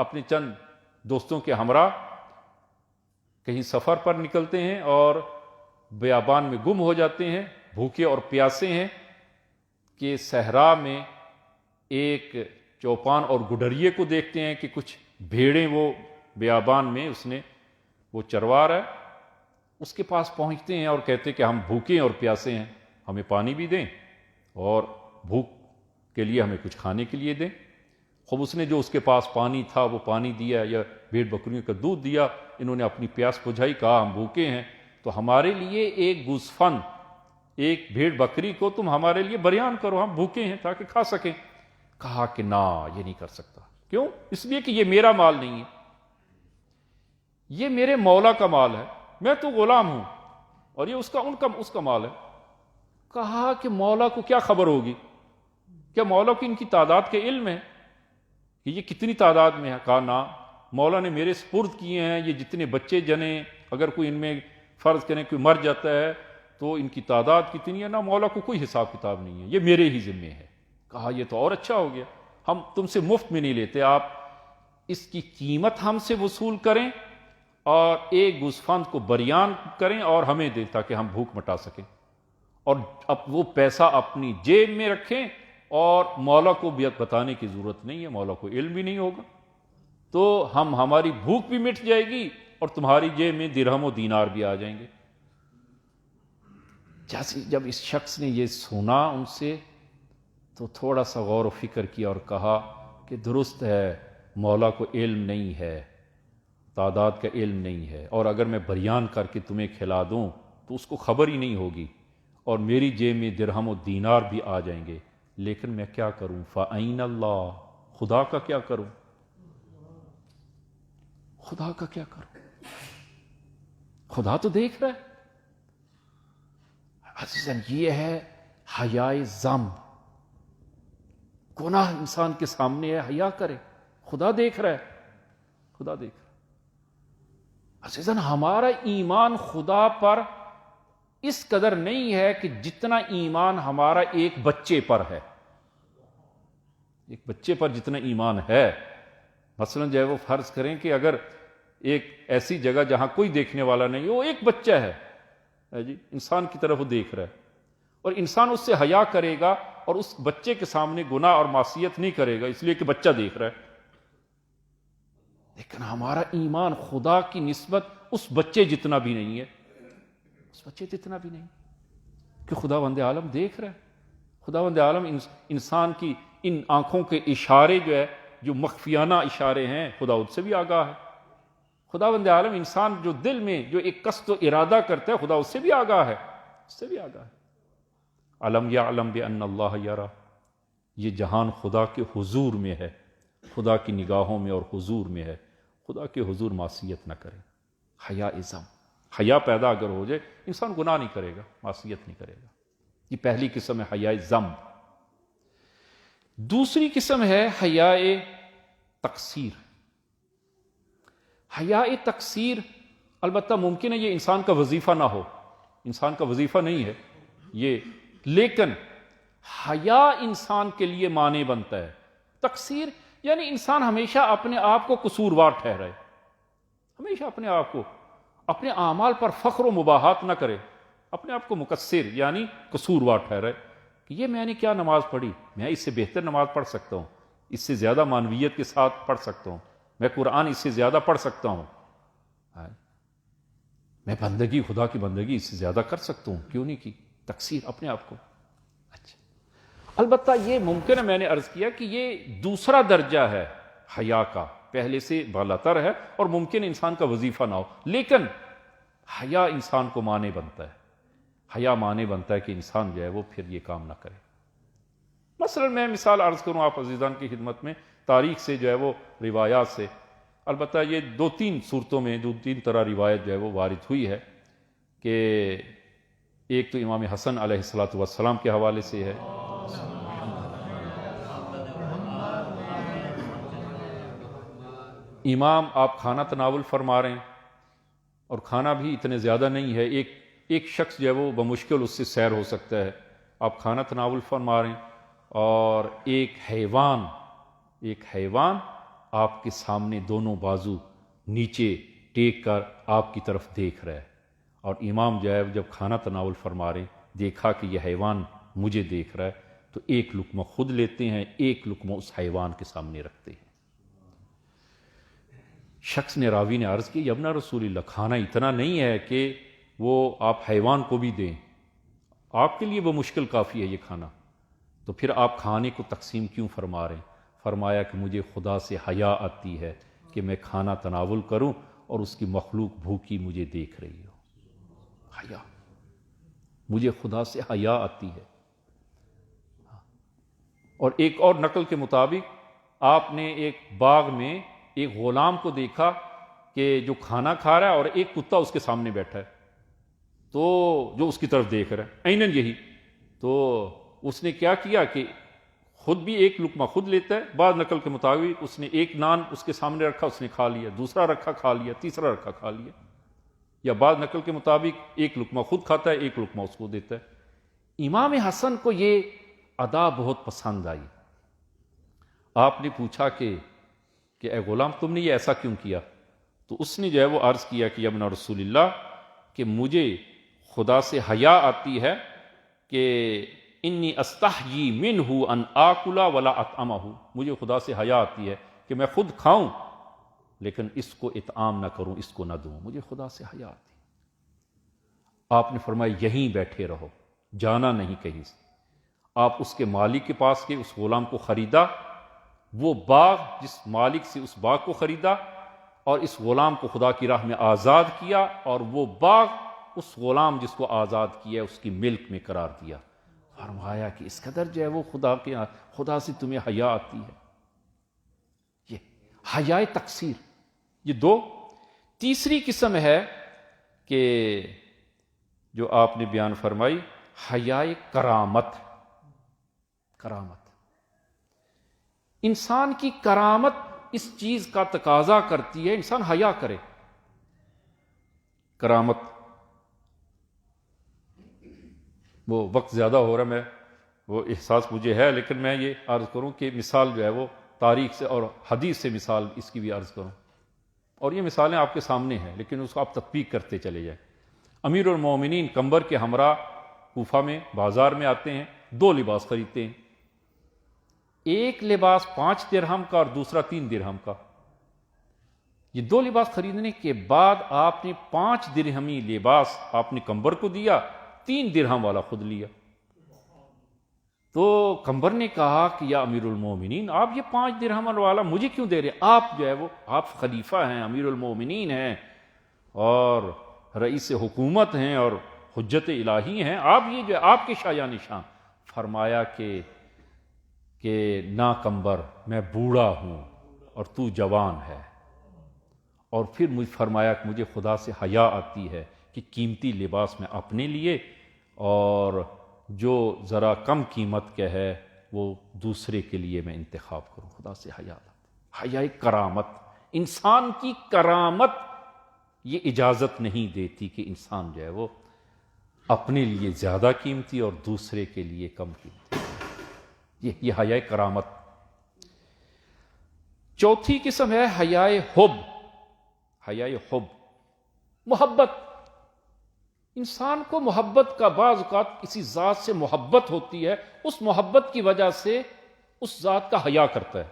[SPEAKER 1] اپنے چند دوستوں کے ہمراہ کہیں سفر پر نکلتے ہیں اور بیابان میں گم ہو جاتے ہیں، بھوکے اور پیاسے ہیں، کہ صحرا میں ایک چوپان اور گڈریے کو دیکھتے ہیں کہ کچھ بھیڑیں وہ بیابان میں اس نے وہ چروا رہا ہے، اس کے پاس پہنچتے ہیں اور کہتے ہیں کہ ہم بھوکے اور پیاسے ہیں، ہمیں پانی بھی دیں اور بھوک کے لیے ہمیں کچھ کھانے کے لیے دیں۔ خوب اس نے جو اس کے پاس پانی تھا وہ پانی دیا یا بھیڑ بکریوں کا دودھ دیا، انہوں نے اپنی پیاس بجھائی، کہا ہم بھوکے ہیں تو ہمارے لیے ایک گوسفند، ایک بھیڑ بکری کو تم ہمارے لیے بریان کرو، ہم بھوکے ہیں تاکہ کھا سکیں۔ کہا کہ نہ، یہ نہیں کر سکتا، کیوں؟ اس لیے کہ یہ میرا مال نہیں ہے، یہ میرے مولا کا مال ہے، میں تو غلام ہوں اور یہ اس کا مال ہے۔ کہا کہ مولا کو کیا خبر ہوگی، کیا مولا کو ان کی تعداد کے علم ہے کہ یہ کتنی تعداد میں ہے؟ کہا نہ، مولا نے میرے سپرد کیے ہیں، یہ جتنے بچے جنے، اگر کوئی ان میں فرض کریں کوئی مر جاتا ہے تو ان کی تعداد کتنی ہے، نہ مولا کو کوئی حساب کتاب نہیں ہے، یہ میرے ہی ذمے ہے۔ کہا یہ تو اور اچھا ہو گیا، ہم تم سے مفت میں نہیں لیتے، آپ اس کی قیمت ہم سے وصول کریں اور ایک گوسفند کو بریان کریں اور ہمیں دیں تاکہ ہم بھوک مٹا سکیں، اور اب وہ پیسہ اپنی جیب میں رکھیں اور مولا کو بھی بتانے کی ضرورت نہیں ہے، مولا کو علم بھی نہیں ہوگا، تو ہماری بھوک بھی مٹ جائے گی اور تمہاری جیب میں درہم و دینار بھی آ جائیں گے۔ جب اس شخص نے یہ سنا ان سے تو تھوڑا سا غور و فکر کیا اور کہا کہ درست ہے، مولا کو علم نہیں ہے، تعداد کا علم نہیں ہے، اور اگر میں بریان کر کے تمہیں کھلا دوں تو اس کو خبر ہی نہیں ہوگی اور میری جیب میں درہم و دینار بھی آ جائیں گے، لیکن میں کیا کروں؟ فَأَيْنَ اللَّهُ، خدا کا کیا کروں، خدا کا کیا کروں، خدا تو دیکھ رہا ہے۔ عزیزاً یہ ہے حیاء ذنب، گناہ انسان کے سامنے ہے، حیا کرے، خدا دیکھ رہا ہے، خدا دیکھ رہا ہے۔ عزیزاً ہمارا ایمان خدا پر
[SPEAKER 2] اس قدر نہیں ہے کہ جتنا ایمان ہمارا ایک بچے پر ہے. ایک بچے پر جتنا ایمان ہے، مثلا جو ہے وہ فرض کریں کہ اگر ایک ایسی جگہ جہاں کوئی دیکھنے والا نہیں، وہ ایک بچہ ہے جی، انسان کی طرف وہ دیکھ رہا ہے، اور انسان اس سے حیا کرے گا اور اس بچے کے سامنے گناہ اور معصیت نہیں کرے گا اس لیے کہ بچہ دیکھ رہا ہے. لیکن ہمارا ایمان خدا کی نسبت اس بچے جتنا بھی نہیں ہے، اس بچے جتنا بھی نہیں، کہ خداوند عالم دیکھ رہا ہے. خداوند عالم انسان کی ان آنکھوں کے اشارے جو ہے، جو مخفیانہ اشارے ہیں، خدا ان سے بھی آگاہ ہے. خداوند عالم انسان جو دل میں جو ایک قصد و ارادہ کرتا ہے، خدا اس سے بھی آگاہ ہے، اس سے بھی آگاہ ہے. علم یعلم بان اللہ یرا، یہ جہان خدا کے حضور میں ہے، خدا کی نگاہوں میں اور حضور میں ہے. خدا کے حضور معصیت نہ کرے. حیا ازم، حیا پیدا اگر ہو جائے انسان گناہ نہیں کرے گا، معصیت نہیں کرے گا. یہ پہلی قسم ہے حیا ذم. دوسری قسم ہے حیا تقصیر. حیا تقصیر البتہ ممکن ہے یہ انسان کا وظیفہ نہ ہو، انسان کا وظیفہ نہیں ہے یہ، لیکن حیا انسان کے لیے معنی بنتا ہے. تقصیر یعنی انسان ہمیشہ اپنے آپ کو قصوروار ٹھہرائے، ہمیشہ اپنے آپ کو، اپنے اعمال پر فخر و مباحات نہ کرے، اپنے آپ کو مقصر یعنی قصوروار ٹھہرائے کہ یہ میں نے کیا نماز پڑھی، میں اس سے بہتر نماز پڑھ سکتا ہوں، اس سے زیادہ معنویت کے ساتھ پڑھ سکتا ہوں، میں قرآن اس سے زیادہ پڑھ سکتا ہوں، میں بندگی، خدا کی بندگی اس سے زیادہ کر سکتا ہوں، کیوں نہیں کی. تقصیر اپنے آپ کو. اچھا، البتہ یہ ممکن ہے، میں نے عرض کیا کہ یہ دوسرا درجہ ہے حیا کا، پہلے سے بالاتر ہے اور ممکن انسان کا وظیفہ نہ ہو، لیکن حیا انسان کو معنی بنتا ہے. حیا معنی بنتا ہے کہ انسان جو ہے وہ پھر یہ کام نہ کرے. مثلا میں مثال عرض کروں آپ عزیزان کی خدمت میں، تاریخ سے جو ہے وہ روایات سے، البتہ یہ دو تین صورتوں میں دو تین طرح روایت جو ہے وہ وارد ہوئی ہے. کہ ایک تو امام حسن علیہ الصلوۃ والسلام کے حوالے سے ہے، امام آپ کھانا تناول فرما رہے ہیں، اور کھانا بھی اتنے زیادہ نہیں ہے، ایک شخص جو ہے وہ بمشکل اس سے سیر ہو سکتا ہے. آپ کھانا تناول فرما رہے ہیں اور ایک حیوان آپ کے سامنے دونوں بازو نیچے ٹیک کر آپ کی طرف دیکھ رہا ہے، اور امام جو ہے جب کھانا تناول فرما رہے ہیں، دیکھا کہ یہ حیوان مجھے دیکھ رہا ہے، تو ایک لقمہ خود لیتے ہیں، ایک لقمہ اس حیوان کے سامنے رکھتے ہیں. شخص نے، راوی نے عرض کی، ابن رسول اللہ، کھانا اتنا نہیں ہے کہ وہ آپ حیوان کو بھی دیں، آپ کے لیے وہ مشکل کافی ہے یہ کھانا، تو پھر آپ کھانے کو تقسیم کیوں فرما رہے ہیں؟ فرمایا کہ مجھے خدا سے حیا آتی ہے کہ میں کھانا تناول کروں اور اس کی مخلوق بھوکی مجھے دیکھ رہی ہو. حیا، مجھے خدا سے حیا آتی ہے. اور ایک اور نقل کے مطابق آپ نے ایک باغ میں ایک غلام کو دیکھا کہ جو کھانا کھا رہا ہے اور ایک کتا اس کے سامنے بیٹھا ہے، تو جو اس کی طرف دیکھ رہا ہے عیناً یہی، تو اس نے کیا کیا کہ خود بھی ایک لقمہ خود لیتا ہے، بعض نقل کے مطابق اس نے ایک نان اس کے سامنے رکھا، اس نے کھا لیا، دوسرا رکھا کھا لیا، تیسرا رکھا کھا لیا، یا بعض نقل کے مطابق ایک لقمہ خود کھاتا ہے، ایک لقمہ اس کو دیتا ہے. امام حسن کو یہ ادا بہت پسند آئی. آپ نے پوچھا کہ اے غلام، تم نے یہ ایسا کیوں کیا؟ تو اس نے جو ہے وہ عرض کیا کہ ابن رسول اللہ، کہ مجھے خدا سے حیا آتی ہے کہ انی استحیی منہ ان آکل ولا اطعمہ، مجھے خدا سے حیا آتی ہے کہ میں خود کھاؤں لیکن اس کو اطعام نہ کروں، اس کو نہ دوں، مجھے خدا سے حیا آتی. آپ نے فرمایا یہیں بیٹھے رہو، جانا نہیں کہیں سے. آپ اس کے مالک کے پاس گئے، اس غلام کو خریدا، وہ باغ جس مالک سے اس باغ کو خریدا اور اس غلام کو خدا کی راہ میں آزاد کیا، اور وہ باغ اس غلام جس کو آزاد کیا اس کی ملک میں قرار دیا. فرمایا کہ اس قدر جو ہے وہ خدا سے تمہیں حیا آتی ہے. یہ حیا تقصیر، یہ دو. تیسری قسم ہے کہ جو آپ نے بیان فرمائی، حیا کرامت. کرامت، انسان کی کرامت اس چیز کا تقاضا کرتی ہے انسان حیا کرے. کرامت وہ وقت زیادہ ہو رہا ہے، میں وہ احساس مجھے ہے، لیکن میں یہ عرض کروں کہ مثال جو ہے وہ تاریخ سے اور حدیث سے مثال اس کی بھی عرض کروں، اور یہ مثالیں آپ کے سامنے ہیں لیکن اس کو آپ تطبیق کرتے چلے جائیں۔ امیر المومنین قمبر کے ہمراہ کوفہ میں بازار میں آتے ہیں، 2 لباس خریدتے ہیں، ایک لباس 5 درہم کا اور دوسرا 3 درہم کا۔ یہ 2 لباس خریدنے کے بعد آپ نے 5 درہمی لباس آپ نے قمبر کو دیا، 3 درہم والا خود لیا۔ تو قمبر نے کہا کہ یا امیر المومنین، آپ یہ 5 درہم والا مجھے کیوں دے رہے؟ آپ جو ہے وہ آپ خلیفہ ہیں، امیر المومنین ہیں اور رئیس حکومت ہیں اور حجت الہی ہیں، آپ یہ جو ہے آپ کے شاہ یا نشان۔ فرمایا کہ نا قمبر، میں بوڑھا ہوں اور تو جوان ہے۔ اور پھر مجھے فرمایا کہ مجھے خدا سے حیا آتی ہے کہ قیمتی لباس میں اپنے لیے اور جو ذرا کم قیمت کا ہے وہ دوسرے کے لیے میں انتخاب کروں۔ خدا سے حیا آتی، حیا کرامت، انسان کی کرامت یہ اجازت نہیں دیتی کہ انسان جو ہے وہ اپنے لیے زیادہ قیمتی اور دوسرے کے لیے کم قیمتی، یہ حیا کرامت۔ چوتھی قسم ہے حیا حب۔ حیا حب، محبت۔ انسان کو محبت کا بعض اوقات کسی ذات سے محبت ہوتی ہے، اس محبت کی وجہ سے اس ذات کا حیا کرتا ہے۔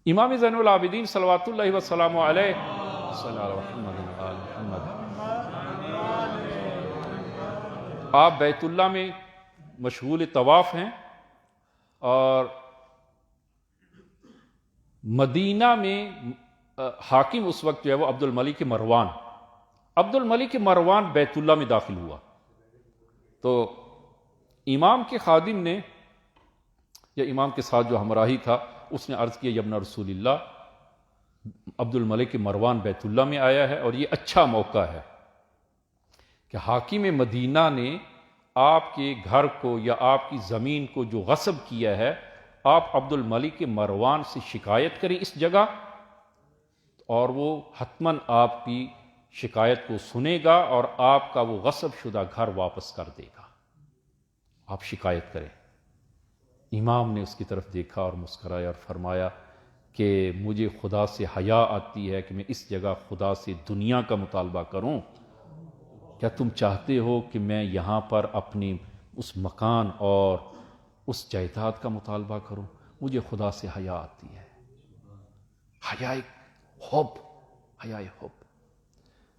[SPEAKER 2] امام زین العابدین صلوات اللہ وسلام علیہ صلی اللہ علیہ محمد، آپ بیت اللہ میں مشغول طواف ہیں اور مدینہ میں حاکم اس وقت جو ہے وہ عبد الملک مروان، عبد الملک مروان بیت اللہ میں داخل ہوا تو امام کے خادم نے یا امام کے ساتھ جو ہمراہی تھا اس نے عرض کیا یبن رسول اللہ، عبد الملک مروان بیت اللہ میں آیا ہے اور یہ اچھا موقع ہے کہ حاکم مدینہ نے آپ کے گھر کو یا آپ کی زمین کو جو غصب کیا ہے، آپ عبد الملک مروان سے شکایت کریں اس جگہ، اور وہ حتماً آپ کی شکایت کو سنے گا اور آپ کا وہ غصب شدہ گھر واپس کر دے گا۔ آپ شکایت کریں۔ امام نے اس کی طرف دیکھا اور مسکرایا اور فرمایا کہ مجھے خدا سے حیا آتی ہے کہ میں اس جگہ خدا سے دنیا کا مطالبہ کروں؟ کیا تم چاہتے ہو کہ میں یہاں پر اپنی اس مکان اور اس جائیداد کا مطالبہ کروں؟ مجھے خدا سے حیا آتی ہے۔ حیا حب، حیا حب۔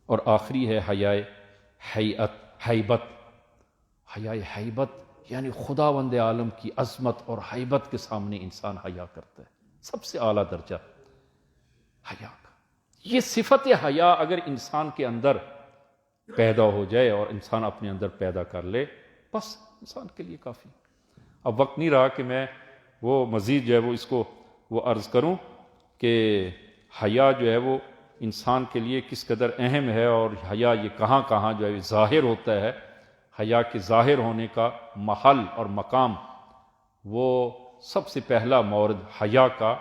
[SPEAKER 2] اور آخری ہے حیا حیبت۔ حیا حیبت یعنی خداوند عالم کی عظمت اور حیبت کے سامنے انسان حیا کرتا ہے، سب سے اعلیٰ درجہ حیا کا۔ یہ صفت حیا اگر انسان کے اندر پیدا ہو جائے اور انسان اپنے اندر پیدا کر لے، بس انسان کے لیے کافی۔ اب وقت نہیں رہا کہ میں وہ مزید جو ہے وہ اس کو وہ عرض کروں کہ حیا جو ہے وہ انسان کے لیے کس قدر اہم ہے اور حیا یہ کہاں کہاں جو ہے ظاہر ہوتا ہے۔ حیا کے ظاہر ہونے کا محل اور مقام، وہ سب سے پہلا مورد حیا کا،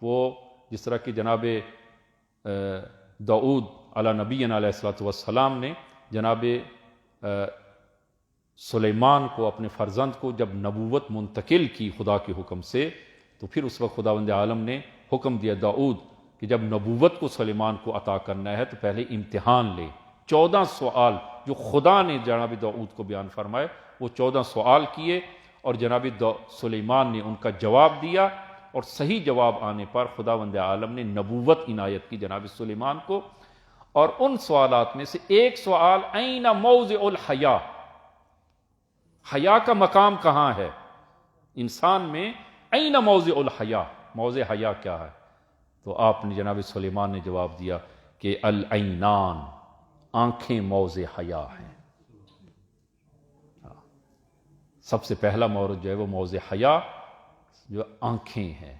[SPEAKER 2] وہ جس طرح کہ جناب داؤد علی نبینا علیہ الصلوۃ والسلام نے جناب سلیمان کو، اپنے فرزند کو جب نبوت منتقل کی خدا کے حکم سے، تو پھر اس وقت خداوند عالم نے حکم دیا داؤد کہ جب نبوت کو سلیمان کو عطا کرنا ہے تو پہلے امتحان لے۔ 14 سوال جو خدا نے جناب داؤد کو بیان فرمائے، وہ 14 سوال کیے اور جناب سلیمان نے ان کا جواب دیا، اور صحیح جواب آنے پر خداوند عالم نے نبوت عنایت کی جناب سلیمان کو۔ اور ان سوالات میں سے ایک سوال این موضع الحیا، حیا کا مقام کہاں ہے انسان میں؟ این موضع الحیا، موضع حیا کیا ہے؟ تو آپ نے جناب سلیمان نے جواب دیا کہ العینان، آنکھیں موضع حیا ہیں۔ سب سے پہلا مورد جو ہے وہ موضع حیا جو آنکھیں ہیں،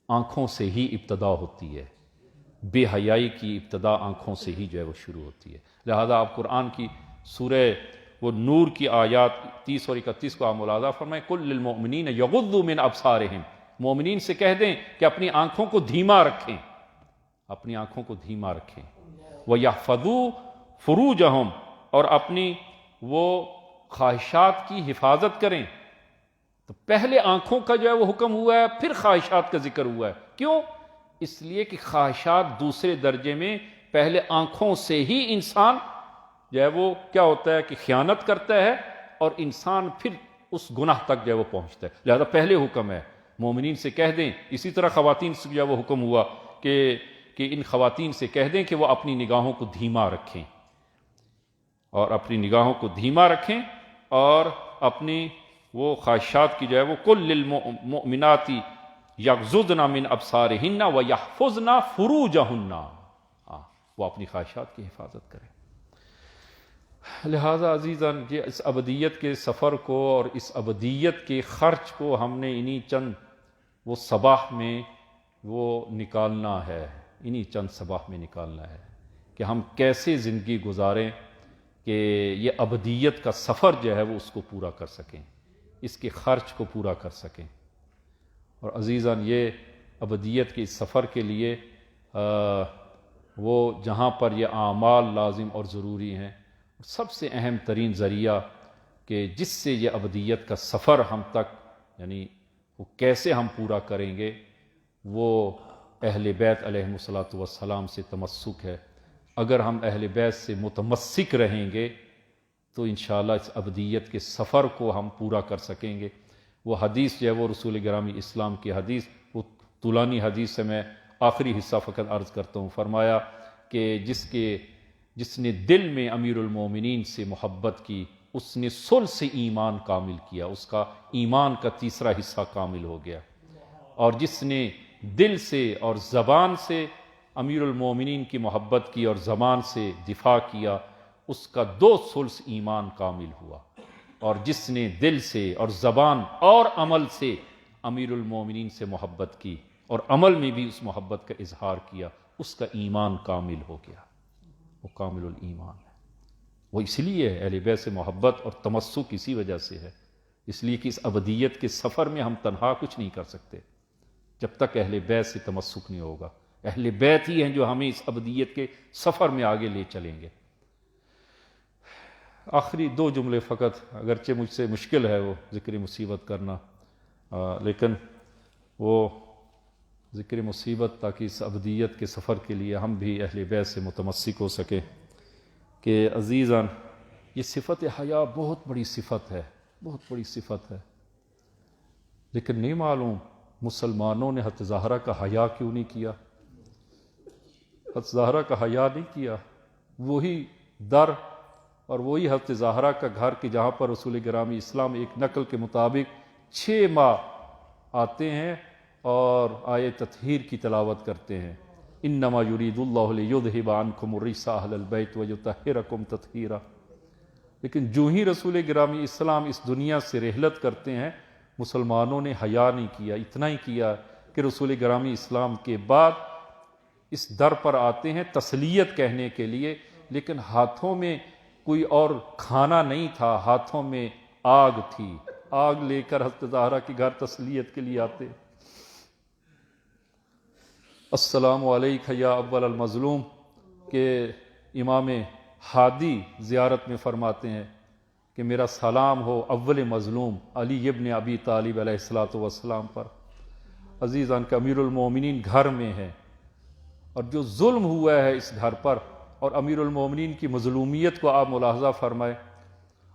[SPEAKER 2] آنکھوں سے ہی ابتدا ہوتی ہے، بے حیائی کی ابتدا آنکھوں سے ہی جو ہے وہ شروع ہوتی ہے۔ لہذا آپ قرآن کی سورہ وہ نور کی آیات 30 اور 31 کو آپ ملاحظہ فرمائیں، قُل لِّلْمُؤْمِنِينَ يَغُضُّوا مِنْ أَبْصَارِهِمْ، مومنین سے کہہ دیں کہ اپنی آنکھوں کو دھیما رکھیں، اپنی آنکھوں کو دھیما رکھیں، وَيَحْفَظُوا فُرُوجَهُمْ، اور اپنی وہ خواہشات کی حفاظت کریں. تو پہلے آنکھوں کا جو ہے وہ حکم ہوا ہے، پھر خواہشات کا ذکر ہوا ہے. کیوں؟ اس لیے کہ خواہشات دوسرے درجے میں، پہلے آنکھوں سے ہی انسان جو ہے وہ کیا ہوتا ہے کہ خیانت کرتا ہے، اور انسان پھر اس گناہ تک جو ہے وہ پہنچتا ہے. لہذا پہلے حکم ہے مومنین سے کہہ دیں. اسی طرح خواتین سے جو ہے وہ حکم ہوا کہ ان خواتین سے کہہ دیں کہ وہ اپنی نگاہوں کو دھیما رکھیں، اور اپنی نگاہوں کو دھیما رکھیں، اور اپنی وہ خواہشات کی جو ہے وہ کل للمؤمنات یغضضن من ابصارہن ویحفظن فروجہن، وہ اپنی خواہشات کی حفاظت کریں. لہذا عزیزان، یہ اس ابدیت کے سفر کو اور اس ابدیت کے خرچ کو ہم نے انہی چند وہ صباح میں وہ نکالنا ہے، انہی چند صباح میں نکالنا ہے کہ ہم کیسے زندگی گزاریں کہ یہ ابدیت کا سفر جو ہے وہ اس کو پورا کر سکیں، اس کے خرچ کو پورا کر سکیں. اور عزیزان، یہ ابدیت کے اس سفر کے لیے وہ جہاں پر یہ اعمال لازم اور ضروری ہیں، سب سے اہم ترین ذریعہ کہ جس سے یہ ابدیت کا سفر ہم تک یعنی وہ کیسے ہم پورا کریں گے، وہ اہل بیت علیہم الصلاۃ والسلام سے تمسک ہے. اگر ہم اہل بیت سے متمسک رہیں گے تو انشاءاللہ اس ابدیت کے سفر کو ہم پورا کر سکیں گے. وہ حدیث جو ہے وہ رسول گرامی اسلام کی حدیث، وہ طولانی حدیث سے میں آخری حصہ فقط عرض کرتا ہوں. فرمایا کہ جس نے دل میں امیر المومنین سے محبت کی، اس نے ثلث ایمان کامل کیا، اس کا ایمان کا تیسرا حصہ کامل ہو گیا. اور جس نے دل سے اور زبان سے امیر المومنین کی محبت کی اور زبان سے دفاع کیا، اس کا 2/3 ایمان کامل ہوا. اور جس نے دل سے اور زبان اور عمل سے امیر المومنین سے محبت کی اور عمل میں بھی اس محبت کا اظہار کیا، اس کا ایمان کامل ہو گیا، وہ کامل الایمان ہے. وہ اس لیے ہے اہل بیت سے محبت اور تمسک اسی وجہ سے ہے، اس لیے کہ اس ابدیت کے سفر میں ہم تنہا کچھ نہیں کر سکتے جب تک اہل بیت سے تمسک نہیں ہوگا. اہل بیت ہی ہیں جو ہمیں اس ابدیت کے سفر میں آگے لے چلیں گے. آخری 2 جملے فقط، اگرچہ مجھ سے مشکل ہے وہ ذکر مصیبت کرنا، لیکن وہ ذکر مصیبت تاکہ اس ابدیت کے سفر کے لیے ہم بھی اہل بیت سے متمسک ہو سکیں. کہ عزیزان، یہ صفت حیا بہت بڑی صفت ہے، بہت بڑی صفت ہے، لیکن نہیں معلوم مسلمانوں نے حضرت زہرا کا حیا کیوں نہیں کیا. حضرت زہرا کا حیا نہیں کیا. وہی در اور وہی حضرت زہرا کا گھر کہ جہاں پر رسول گرامی اسلام ایک نقل کے مطابق 6 ماہ آتے ہیں اور آیے تطہیر کی تلاوت کرتے ہیں. انما یرید اللہ لیذھب عنکم الرجس اہل البیت ویطہرکم تطہیرا. لیکن جو ہی رسول گرامی اسلام اس دنیا سے رحلت کرتے ہیں، مسلمانوں نے حیا نہیں کیا. اتنا ہی کیا کہ رسول گرامی اسلام کے بعد اس در پر آتے ہیں تسلیت کہنے کے لیے، لیکن ہاتھوں میں کوئی اور کھانا نہیں تھا، ہاتھوں میں آگ تھی. آگ لے کر حضرت زہرا کے گھر تسلیت کے لیے آتے. السلام علیکہ یا اول المظلوم کہ امام ہادی زیارت میں فرماتے ہیں کہ میرا سلام ہو اول مظلوم علی ابن ابی طالب علیہ الصلوۃ والسلام پر. عزیزان، کہ امیر المومنین گھر میں ہے اور جو ظلم ہوا ہے اس گھر پر، اور امیر المومنین کی مظلومیت کو آپ ملاحظہ فرمائیں.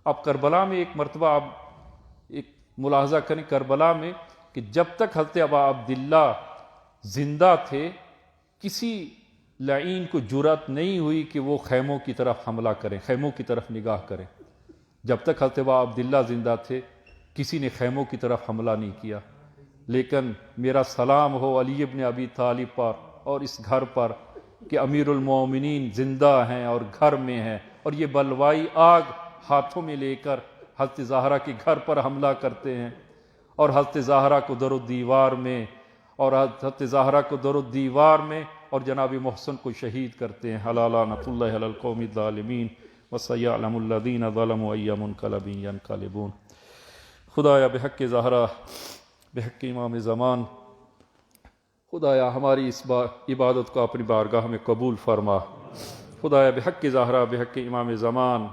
[SPEAKER 2] آپ کربلا میں ایک مرتبہ آپ ایک ملاحظہ کریں کربلا میں کہ جب تک حضرت ابا عبداللہ زندہ تھے، کسی لعین کو جرأت نہیں ہوئی کہ وہ خیموں کی طرف حملہ کریں، خیموں کی طرف نگاہ کریں. جب تک حضرت ابا عبداللہ زندہ تھے کسی نے خیموں کی طرف حملہ نہیں کیا. لیکن میرا سلام ہو علی ابن ابی طالب پر اور اس گھر پر کہ امیر المومنین زندہ ہیں اور گھر میں ہیں، اور یہ بلوائی آگ ہاتھوں میں لے کر حضرت زہرا کے گھر پر حملہ کرتے ہیں، اور حضرت زہرا کو در و دیوار میں اور حضرت زہرا کو در و دیوار میں اور جناب محسن کو شہید کرتے ہیں. الا لعنۃ اللہ علی القوم الظالمین وسیعلم الذین ظلموا ای منقلب ینقلبون. خدایا بحق زہرا، بحق امام زمان، خدایا ہماری اس عبادت کو اپنی بارگاہ میں قبول فرما. خدایا بحق زہرا، بحق امام زمان،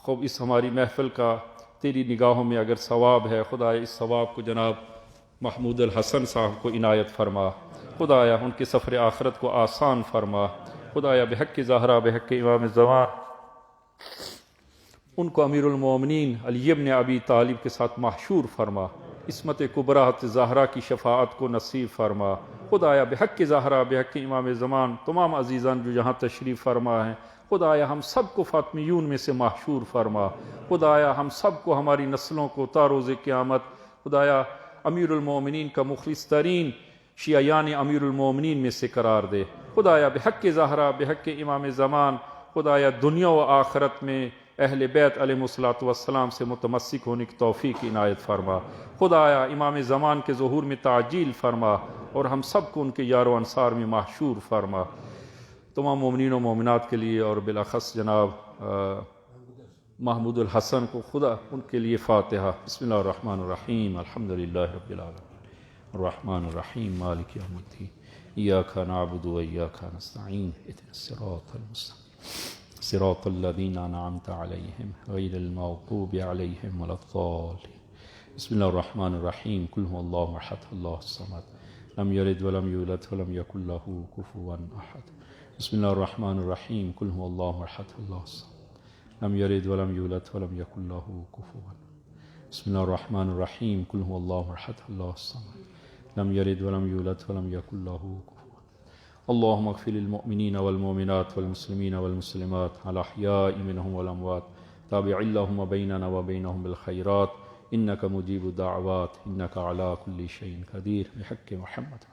[SPEAKER 2] خوب اس ہماری محفل کا تیری نگاہوں میں اگر ثواب ہے خدایا اس ثواب کو جناب محمود الحسن صاحب کو عنایت فرما، خدایا ان کے سفر آخرت کو آسان فرما، خدایا بحق زہرا بحق امام زمان ان کو امیر المومنین علی ابن ابی طالب کے ساتھ محشور فرما، عصمت کبریٰ زہرا کی شفاعت کو نصیب فرما، خدایا بحق زہرا بحق امام زمان تمام عزیزان جو یہاں تشریف فرما ہیں، خدایا ہم سب کو فاطمیون میں سے محشور فرما، خدایا ہم سب کو ہماری نسلوں کو تا روز قیامت خدایا امیر المومنین کا مخلص ترین شیعیان امیر المومنین میں سے قرار دے، خدایا بحق زہرا بحق امام زمان خدایا دنیا و آخرت میں اہل بیت علیہ الصلوۃ والسلام سے متمسک ہونے کی توفیق عنایت فرما، خدایا امام زمان کے ظہور میں تعجیل فرما اور ہم سب کو ان کے یار و انصار میں محشور فرما، تمام مومنین و مومنات کے لیے اور بالاخص جناب محمود الحسن کو خدا ان کے لیے فاتحہ۔ بسم اللہ الرحمن الرحیم، الحمدللہ رب العالمین الرحمن الرحیم مالک یوم الدین ایاک نعبد و ایاک نستعین اهدنا الصراط المستقیم صراط الذین انعمت علیہم غیر المغضوب علیہم ولا الضالین۔ بسم اللہ الرحمن الرحیم، قل هو اللہ احد اللہ الصمد لم یلد ولم یولد ولم یکن له کفوا احد۔ بسم اللہ الرحمن الرحیم، قل هو اللہ احد اللہ الصمد لم یلد ولم یولد ولم یکن له کفوا۔ بسم اللہ الرحمن الرحیم، قل هو اللہ احد اللہ الصمد لم یلد ولم یولد ولم یکن له کفوا۔ اللهم اغفر للمؤمنین والمؤمنات والمسلمین والمسلمات الاحیاء منهم والاموات تابع اللهم بیننا وبینهم بالخیرات انک مجیب الدعوات انک علی کل شیء قدیر بحق محمد۔